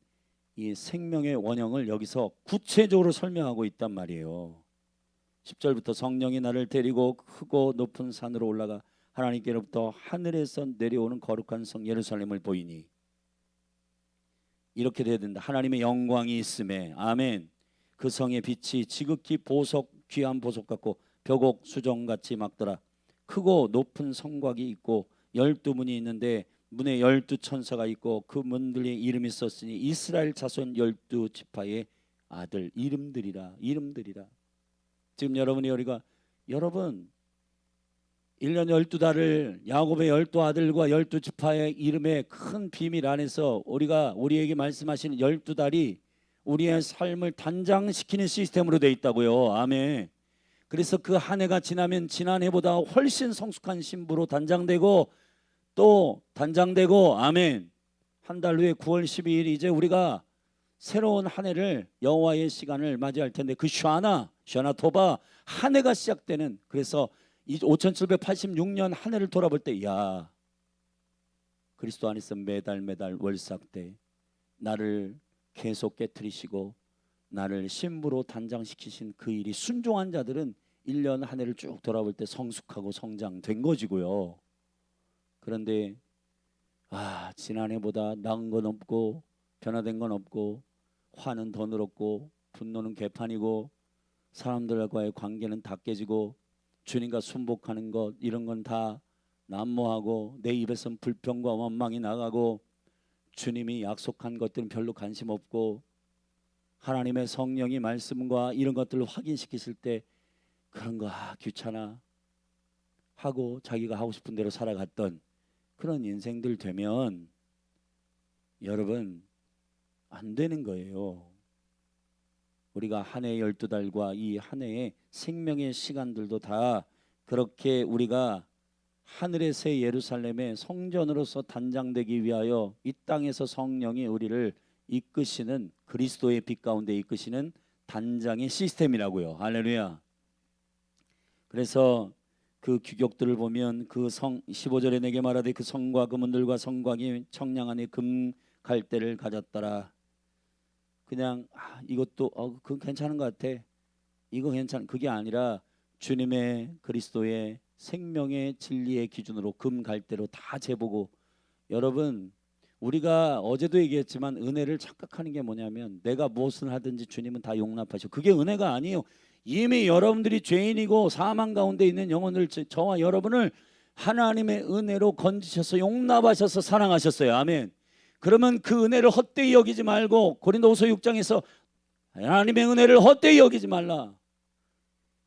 이 생명의 원형을 여기서 구체적으로 설명하고 있단 말이에요. 10절부터 성령이 나를 데리고 크고 높은 산으로 올라가 하나님께로부터 하늘에서 내려오는 거룩한 성 예루살렘을 보이니. 이렇게 돼야 된다. 하나님의 영광이 있음에. 아멘. 그 성의 빛이 지극히 보석, 귀한 보석 같고 벽옥 수정같이 막더라. 크고 높은 성곽이 있고 12문이 있는데 문에 12천사가 있고 그 문들의 이름이 썼으니 이스라엘 자손 12지파의 아들. 이름들이라. 지금 여러분이 우리가 여러분 1년 12달을 야곱의 12아들과 12지파의 이름의 큰 비밀 안에서 우리에게 말씀하시는 12달이 우리의 삶을 단장시키는 시스템으로 되어 있다고요. 아멘. 그래서 그 한 해가 지나면 지난해보다 훨씬 성숙한 신부로 단장되고 또 단장되고. 아멘. 한 달 후에 9월 12일 이제 우리가 새로운 한 해를 여호와의 시간을 맞이할 텐데 그 샤나 토바 한 해가 시작되는, 그래서 5786년 한 해를 돌아볼 때 야, 그리스도 안에서 매달 월삭 때 나를 계속 깨트리시고 나를 신부로 단장시키신 그 일이 순종한 자들은 1년 한 해를 쭉 돌아볼 때 성숙하고 성장된 것이고요. 그런데 지난해보다 나은 건 없고 변화된 건 없고 화는 더 늘었고 분노는 개판이고 사람들과의 관계는 다 깨지고 주님과 순복하는 것 이런 건 다 난무하고 내 입에선 불평과 원망이 나가고 주님이 약속한 것들은 별로 관심 없고 하나님의 성령이 말씀과 이런 것들을 확인시키실 때 그런 거 귀찮아 하고 자기가 하고 싶은 대로 살아갔던 그런 인생들 되면 여러분 안 되는 거예요. 우리가 한 해 12달과 이 한 해의 생명의 시간들도 다 그렇게 우리가 하늘의 새 예루살렘의 성전으로서 단장되기 위하여 이 땅에서 성령이 우리를 이끄시는, 그리스도의 빛 가운데 이끄시는 단장의 시스템이라고요. 할렐루야. 그래서 그 규격들을 보면 그 성 15절에 내게 말하되 그 성과 그 문들과 성곽이 청량 안에 금 갈대를 가졌더라. 그냥 이것도 그건 괜찮은 것 같아. 이거 괜찮. 그게 아니라 주님의 그리스도의 생명의 진리의 기준으로 금 갈대로 다 재보고. 여러분 우리가 어제도 얘기했지만 은혜를 착각하는 게 뭐냐면 내가 무엇을 하든지 주님은 다 용납하셔. 그게 은혜가 아니에요. 이미 여러분들이 죄인이고 사망 가운데 있는 영혼을, 저와 여러분을 하나님의 은혜로 건지셔서 용납하셔서 사랑하셨어요. 아멘. 그러면 그 은혜를 헛되이 여기지 말고 고린도후서 6장에서 하나님의 은혜를 헛되이 여기지 말라.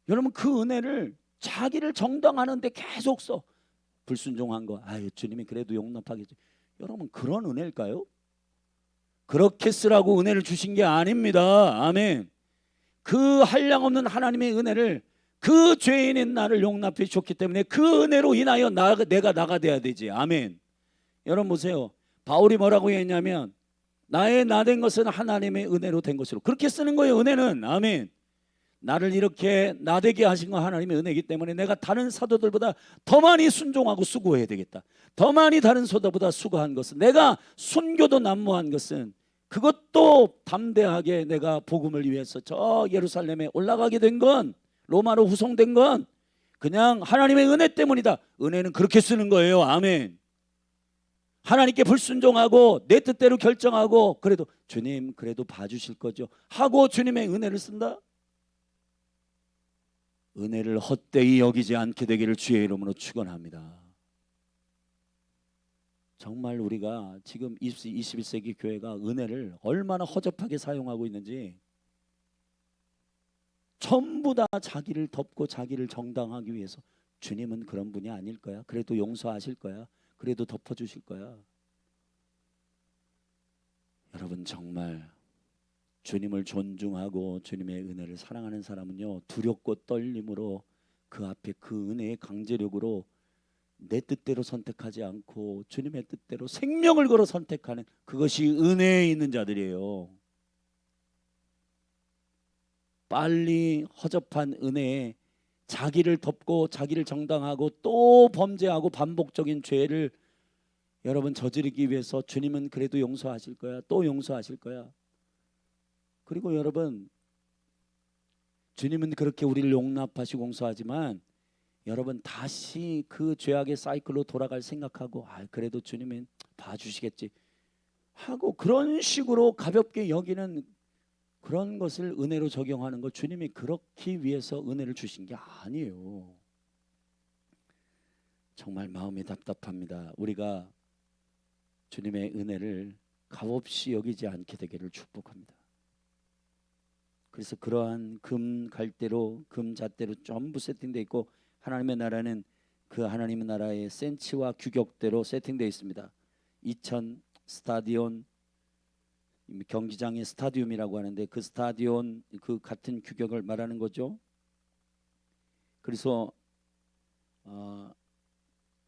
여러분 그 은혜를 자기를 정당하는데 계속 써. 불순종한 거 주님이 그래도 용납하겠지. 여러분 그런 은혜일까요? 그렇게 쓰라고 은혜를 주신 게 아닙니다. 아멘. 그 한량없는 하나님의 은혜를 그 죄인인 나를 용납해 주셨기 때문에 그 은혜로 인하여 내가 나가 돼야 되지. 아멘. 여러분 보세요. 바울이 뭐라고 했냐면 나의 나된 것은 하나님의 은혜로 된 것으로 그렇게 쓰는 거예요. 은혜는. 아멘. 나를 이렇게 나되게 하신 건 하나님의 은혜이기 때문에 내가 다른 사도들보다 더 많이 순종하고 수고해야 되겠다. 더 많이 다른 사도보다 수고한 것은, 내가 순교도 난무한 것은, 그것도 담대하게 내가 복음을 위해서 저 예루살렘에 올라가게 된 건, 로마로 후송된 건 그냥 하나님의 은혜 때문이다. 은혜는 그렇게 쓰는 거예요. 아멘. 하나님께 불순종하고 내 뜻대로 결정하고 그래도 주님 그래도 봐주실 거죠 하고 주님의 은혜를 쓴다. 은혜를 헛되이 여기지 않게 되기를 주의 이름으로 축원합니다. 정말 우리가 지금 21세기 교회가 은혜를 얼마나 허접하게 사용하고 있는지, 전부 다 자기를 덮고 자기를 정당하기 위해서. 주님은 그런 분이 아닐 거야. 그래도 용서하실 거야. 그래도 덮어주실 거야. 여러분 정말 주님을 존중하고 주님의 은혜를 사랑하는 사람은요, 두렵고 떨림으로 그 앞에 그 은혜의 강제력으로 내 뜻대로 선택하지 않고 주님의 뜻대로 생명을 걸어 선택하는, 그것이 은혜에 있는 자들이에요. 빨리 허접한 은혜에 자기를 덮고 자기를 정당하고 또 범죄하고 반복적인 죄를 여러분 저지르기 위해서 주님은 그래도 용서하실 거야. 또 용서하실 거야. 그리고 여러분 주님은 그렇게 우리를 용납하시고 용서하지만 여러분 다시 그 죄악의 사이클로 돌아갈 생각하고 그래도 주님은 봐주시겠지 하고 그런 식으로 가볍게 여기는 그런 것을 은혜로 적용하는 거, 주님이 그렇기 위해서 은혜를 주신 게 아니에요. 정말 마음이 답답합니다. 우리가 주님의 은혜를 값없이 여기지 않게 되기를 축복합니다. 그래서 그러한 금 갈대로 금 잣대로 전부 세팅되어 있고, 하나님의 나라는 그 하나님의 나라의 센치와 규격대로 세팅되어 있습니다. 2000 스타디온, 경기장의 스타디움이라고 하는데 그 스타디온 그 같은 규격을 말하는 거죠. 그래서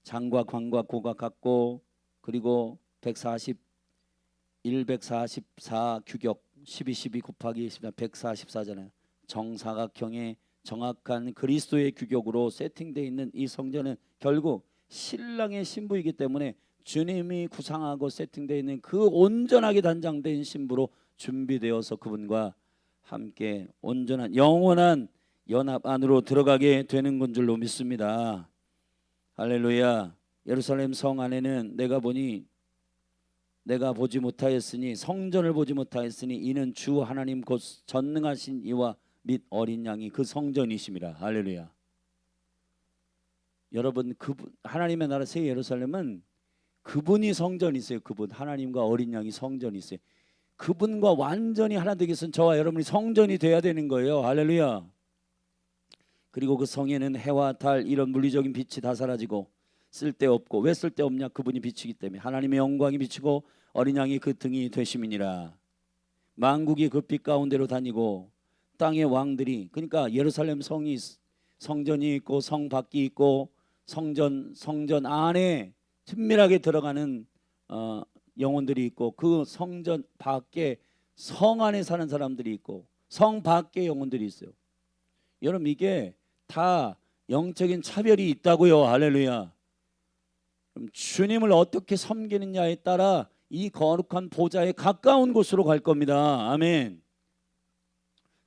장과 광과 고가 같고, 그리고 144 규격 12 곱하기 144잖아요. 정사각형의 정확한 그리스도의 규격으로 세팅되어 있는 이 성전은 결국 신랑의 신부이기 때문에 주님이 구상하고 세팅되어 있는 그 온전하게 단장된 신부로 준비되어서 그분과 함께 온전한 영원한 연합 안으로 들어가게 되는 건 줄로 믿습니다. 할렐루야. 예루살렘 성 안에는 내가 보지 못하였으니, 성전을 보지 못하였으니 이는 주 하나님 곧 전능하신 이와 및 어린 양이 그 성전이심이라. 할렐루야. 여러분 그분 하나님의 나라 새 예루살렘은 그분이 성전이세요. 그분 하나님과 어린 양이 성전이세요. 그분과 완전히 하나 되기 위해서는 저와 여러분이 성전이 돼야 되는 거예요. 할렐루야. 그리고 그 성에는 해와 달 이런 물리적인 빛이 다 사라지고 쓸데없고, 왜 쓸데없냐? 그분이 빛이기 때문에. 하나님의 영광이 비치고 어린 양이 그 등이 되심이니라. 만국이 그 빛 가운데로 다니고 땅의 왕들이, 그러니까 예루살렘 성이 성전이 있고 성 밖이 있고 성전 안에 친밀하게 들어가는 영혼들이 있고, 그 성전 밖에 성 안에 사는 사람들이 있고 성 밖에 영혼들이 있어요. 여러분 이게 다 영적인 차별이 있다고요. 할렐루야. 그럼 주님을 어떻게 섬기느냐에 따라 이 거룩한 보좌에 가까운 곳으로 갈 겁니다. 아멘.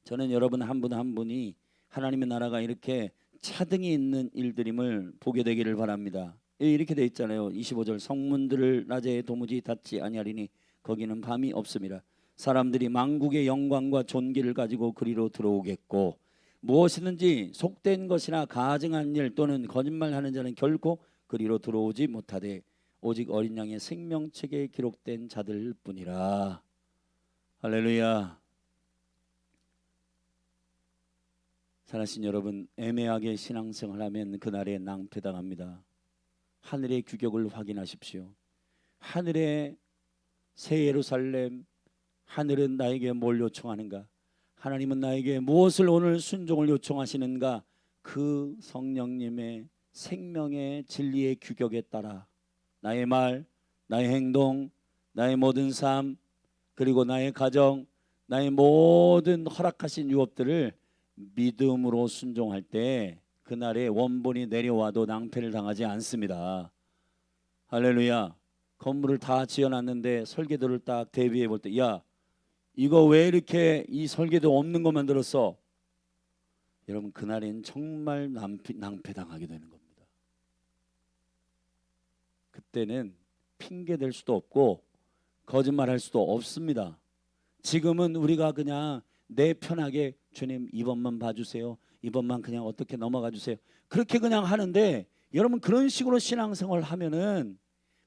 저는 여러분 한 분 한 분이 하나님의 나라가 이렇게 차등이 있는 일들임을 보게 되기를 바랍니다. 이렇게 돼 있잖아요. 25절 성문들을 낮에 도무지 닫지 아니하리니 거기는 밤이 없음이라. 사람들이 만국의 영광과 존귀를 가지고 그리로 들어오겠고, 무엇이든지 속된 것이나 가증한 일 또는 거짓말하는 자는 결코 그리로 들어오지 못하되 오직 어린 양의 생명책에 기록된 자들 뿐이라. 할렐루야. 사랑하신 여러분, 애매하게 신앙생활 하면 그날에 낭패당합니다. 하늘의 규격을 확인하십시오. 하늘의 새 예루살렘, 하늘은 나에게 뭘 요청하는가? 하나님은 나에게 무엇을 오늘 순종을 요청하시는가? 그 성령님의 생명의 진리의 규격에 따라 나의 말, 나의 행동, 나의 모든 삶, 그리고 나의 가정, 나의 모든 허락하신 유업들을 믿음으로 순종할 때 그날에 원본이 내려와도 낭패를 당하지 않습니다. 할렐루야. 건물을 다 지어놨는데 설계도를 딱 대비해 볼 때, 야, 이거 왜 이렇게 이 설계도 없는 거 만들었어? 여러분, 그날엔 정말 낭패 당하게 되는 겁니다. 그때는 핑계 댈 수도 없고 거짓말할 수도 없습니다. 지금은 우리가 그냥 내 편하게 주님 이번만 봐주세요, 이번만 그냥 어떻게 넘어가 주세요, 그렇게 그냥 하는데, 여러분 그런 식으로 신앙생활을 하면은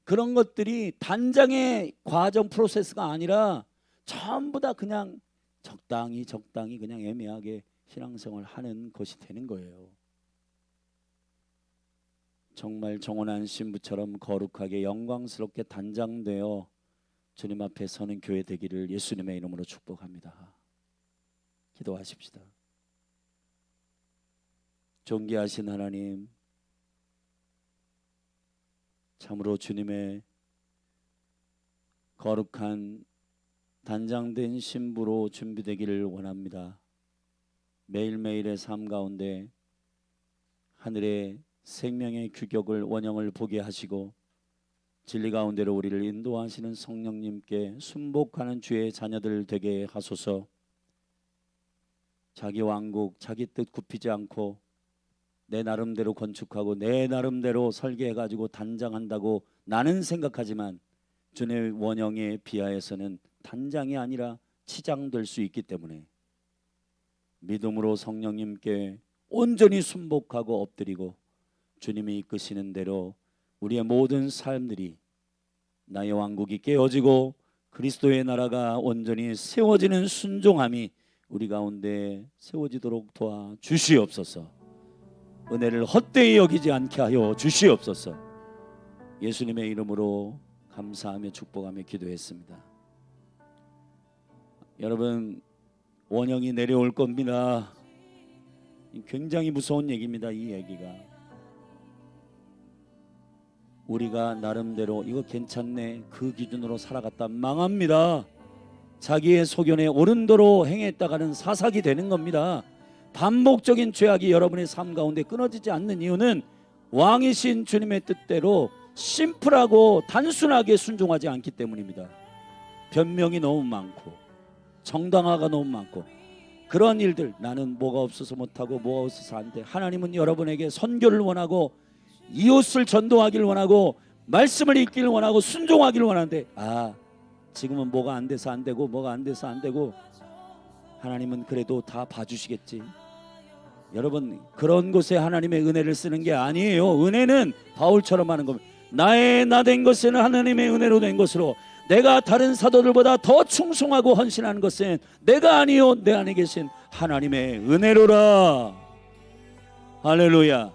그런 것들이 단장의 과정 프로세스가 아니라 전부 다 그냥 적당히 그냥 애매하게 신앙생활을 하는 것이 되는 거예요. 정말 정원한 신부처럼 거룩하게 영광스럽게 단장되어 주님 앞에 서는 교회 되기를 예수님의 이름으로 축복합니다. 기도하십시다. 존귀하신 하나님, 참으로 주님의 거룩한 단장된 신부로 준비되기를 원합니다. 매일매일의 삶 가운데 하늘의 생명의 규격을 원형을 보게 하시고 진리 가운데로 우리를 인도하시는 성령님께 순복하는 주의 자녀들 되게 하소서. 자기 왕국, 자기 뜻 굽히지 않고 내 나름대로 건축하고 내 나름대로 설계해가지고 단장한다고 나는 생각하지만 주님의 원형에 비하해서는 단장이 아니라 치장될 수 있기 때문에 믿음으로 성령님께 온전히 순복하고 엎드리고 주님이 이끄시는 대로 우리의 모든 삶들이 나의 왕국이 깨어지고 그리스도의 나라가 온전히 세워지는 순종함이 우리 가운데 세워지도록 도와 주시옵소서. 은혜를 헛되이 여기지 않게 하여 주시옵소서. 예수님의 이름으로 감사하며 축복하며 기도했습니다. 여러분, 원형이 내려올 겁니다. 굉장히 무서운 얘기입니다. 이 얘기가 우리가 나름대로 이거 괜찮네 그 기준으로 살아갔다 망합니다. 자기의 소견에 옳은 도로 행했다가는 사삭이 되는 겁니다. 반복적인 죄악이 여러분의 삶 가운데 끊어지지 않는 이유는 왕이신 주님의 뜻대로 심플하고 단순하게 순종하지 않기 때문입니다. 변명이 너무 많고 정당화가 너무 많고 그런 일들, 나는 뭐가 없어서 못하고 뭐가 없어서 안 돼. 하나님은 여러분에게 선교를 원하고 이웃을 전도하기를 원하고 말씀을 읽기를 원하고 순종하기를 원하는데, 지금은 뭐가 안 돼서 안 되고 뭐가 안 돼서 안 되고, 하나님은 그래도 다 봐주시겠지. 여러분, 그런 곳에 하나님의 은혜를 쓰는 게 아니에요. 은혜는 바울처럼 하는 겁니다. 나의 나 된 것은 하나님의 은혜로 된 것으로, 내가 다른 사도들보다 더 충성하고 헌신하는 것은 내가 아니요 내 안에 계신 하나님의 은혜로라. 할렐루야.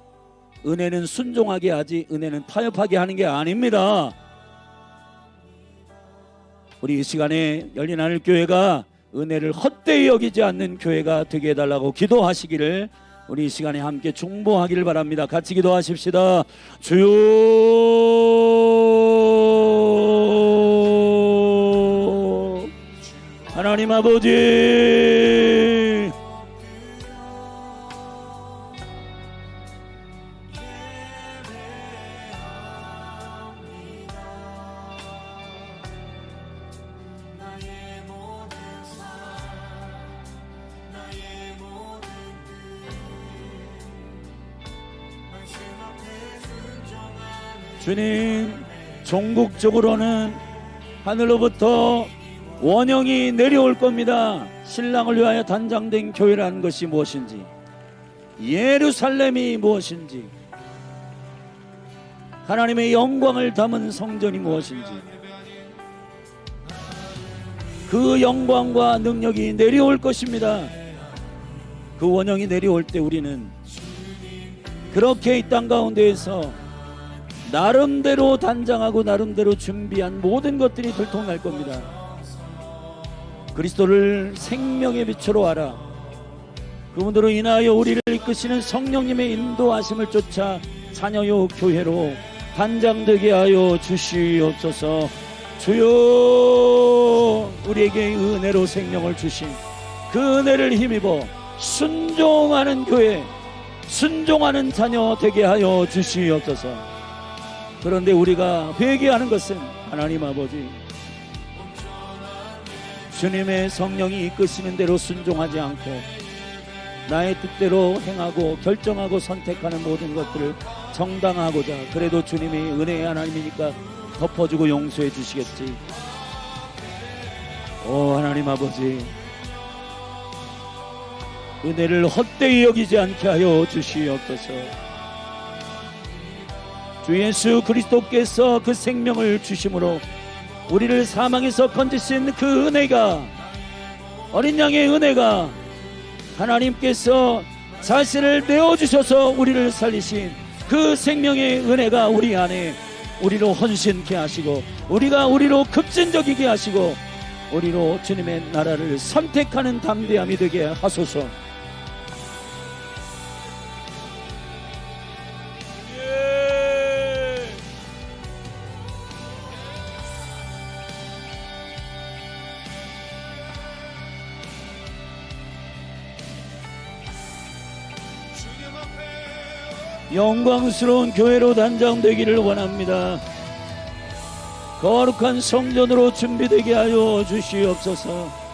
은혜는 순종하게 하지 은혜는 타협하게 하는 게 아닙니다. 우리 이 시간에 열린 하늘교회가 은혜를 헛되이 여기지 않는 교회가 되게 해달라고 기도하시기를 우리 이 시간에 함께 중보하기를 바랍니다. 같이 기도하십시다. 주여, 하나님 아버지, 주님, 종국적으로는 하늘로부터 원형이 내려올 겁니다. 신랑을 위하여 단장된 교회라는 것이 무엇인지, 예루살렘이 무엇인지, 하나님의 영광을 담은 성전이 무엇인지, 그 영광과 능력이 내려올 것입니다. 그 원형이 내려올 때 우리는 그렇게 이 땅 가운데에서 나름대로 단장하고 나름대로 준비한 모든 것들이 들통날 겁니다. 그리스도를 생명의 빛으로 알아 그분으로 인하여 우리를 이끄시는 성령님의 인도하심을 쫓아 자녀요 교회로 단장되게 하여 주시옵소서. 주여, 우리에게 은혜로 생명을 주신 그 은혜를 힘입어 순종하는 교회, 순종하는 자녀 되게 하여 주시옵소서. 그런데 우리가 회개하는 것은 하나님 아버지, 주님의 성령이 이끄시는 대로 순종하지 않고 나의 뜻대로 행하고 결정하고 선택하는 모든 것들을 정당하고자, 그래도 주님이 은혜의 하나님이니까 덮어주고 용서해 주시겠지. 오 하나님 아버지, 은혜를 헛되이 여기지 않게 하여 주시옵소서. 주 예수 그리스도께서 그 생명을 주심으로 우리를 사망에서 건지신 그 은혜가, 어린 양의 은혜가, 하나님께서 자신을 내어주셔서 우리를 살리신 그 생명의 은혜가 우리 안에 우리로 헌신케 하시고, 우리가 우리로 급진적이게 하시고, 우리로 주님의 나라를 선택하는 담대함이 되게 하소서. 영광스러운 교회로 단장되기를 원합니다. 거룩한 성전으로 준비되게 하여 주시옵소서.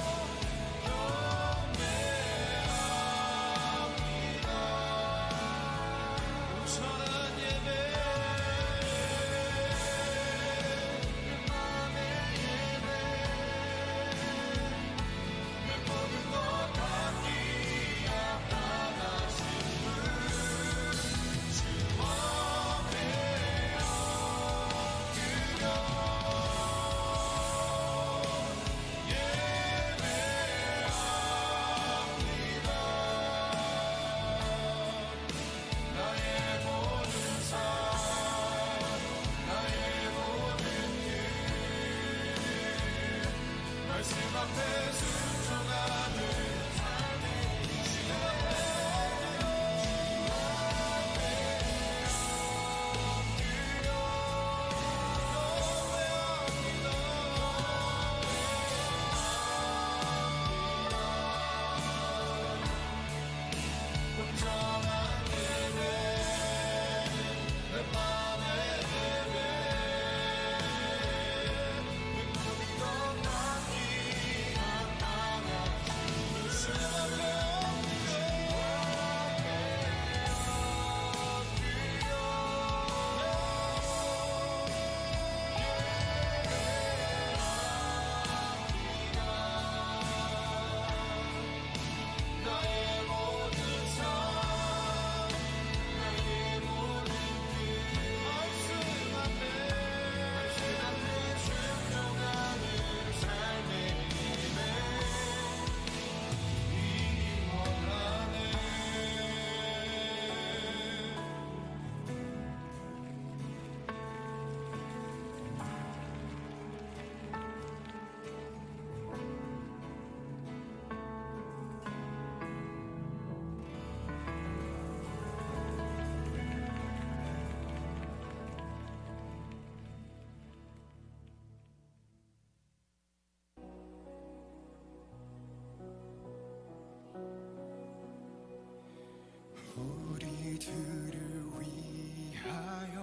우리들을 위하여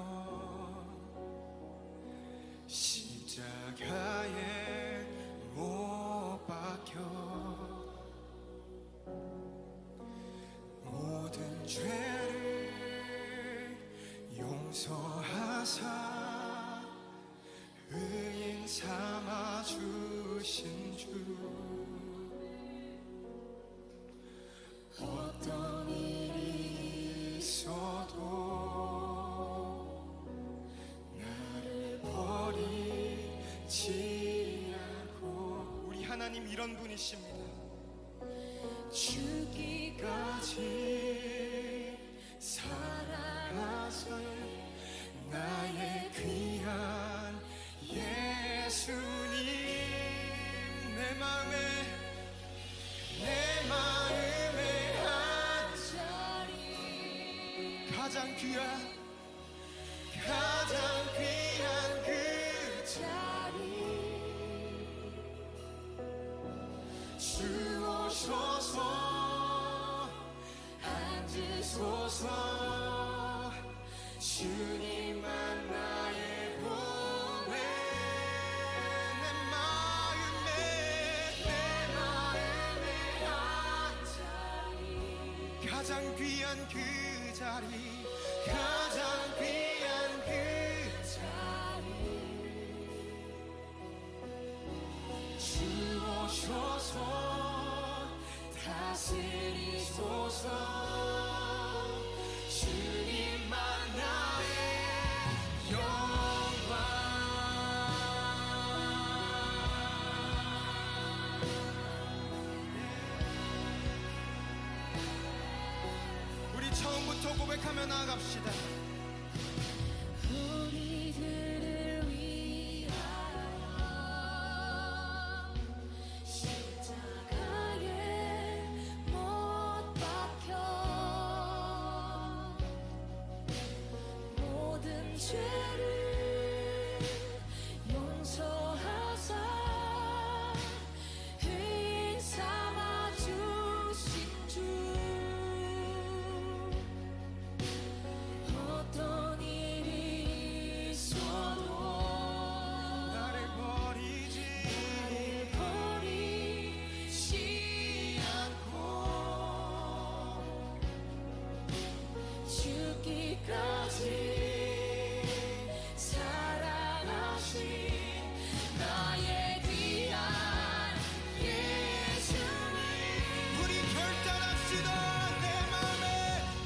십자가에 못 박혀 모든 죄를 용서하사 의인 삼아 주신 주, 어떤 일이 있어도 나를 버리지 않고, 우리 하나님 이런 분이십니다. 죽기까지 사랑하사 나의 귀한 예수님, 내 마음에 한 자리 가장 귀한 가장 귀한 그 자리 가장 귀한 그 자리 주 오셔서 다스리소서 주님만 나의 영광 우리 처음부터 고백하며 나아갑시다 우리들을 위하여 십자가에 못 박혀 모든 죄를 용서하사 의인 삼아 주신 주 어떤 일이 있어도 나를 버리지 않고 죽기까지 사랑하신 나의 귀한 예수님 우리 결단합시다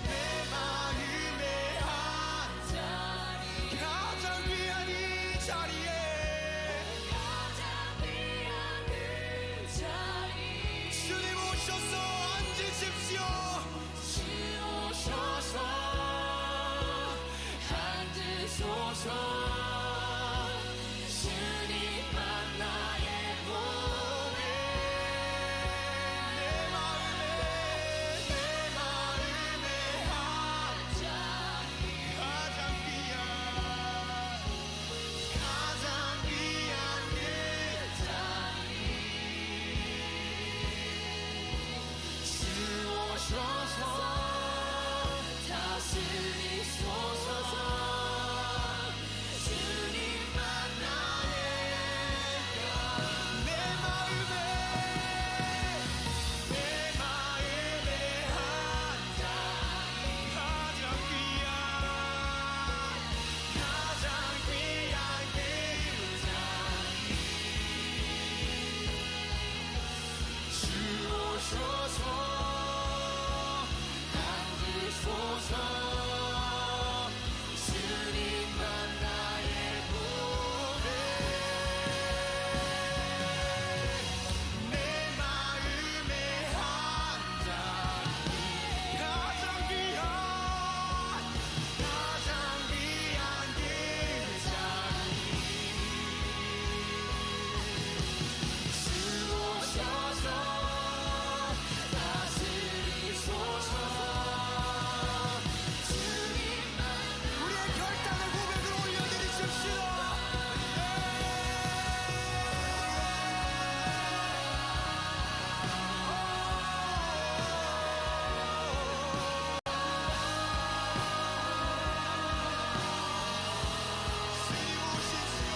내 마음에 한 자리 가장 귀한 이 자리에 가장 귀한 그 자리 주님 오셔서 앉으십시오 주 오셔서 앉으소서 주님만 나의 몸에 내 마음에 한 자리 가장 귀한 그 자리 주 오셔서 다스리소서 주님만 나의 내 마음에 한 가장 귀한 그 주 오셔서 앉으소서 주님만 나의 몸에 내 마음에 한 가장 귀한 그 주 오셔서 다스리소서 주님만 우리의 결단을 고백으로 올려드리십시오 주님 오십시오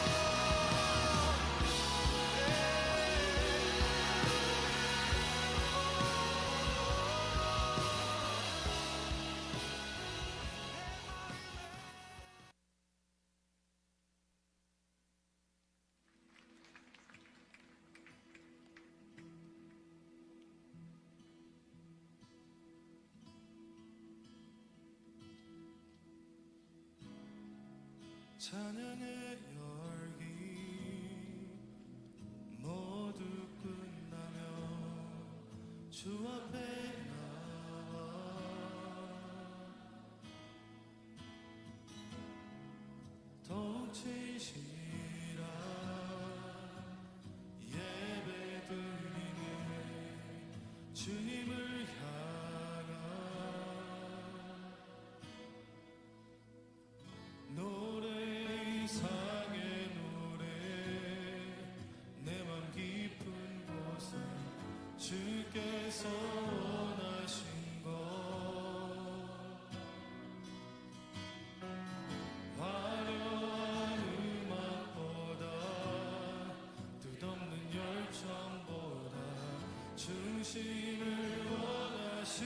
찬양의 열기 모두 끝나며 주 앞에 나와 더욱 진실한 예배 드리네 주님을 향한 노래 이상의 노래 내 맘 깊은 곳에 주께서 원하신 것 화려한 음악보다 뜻없는 열정보다 중심을 원하신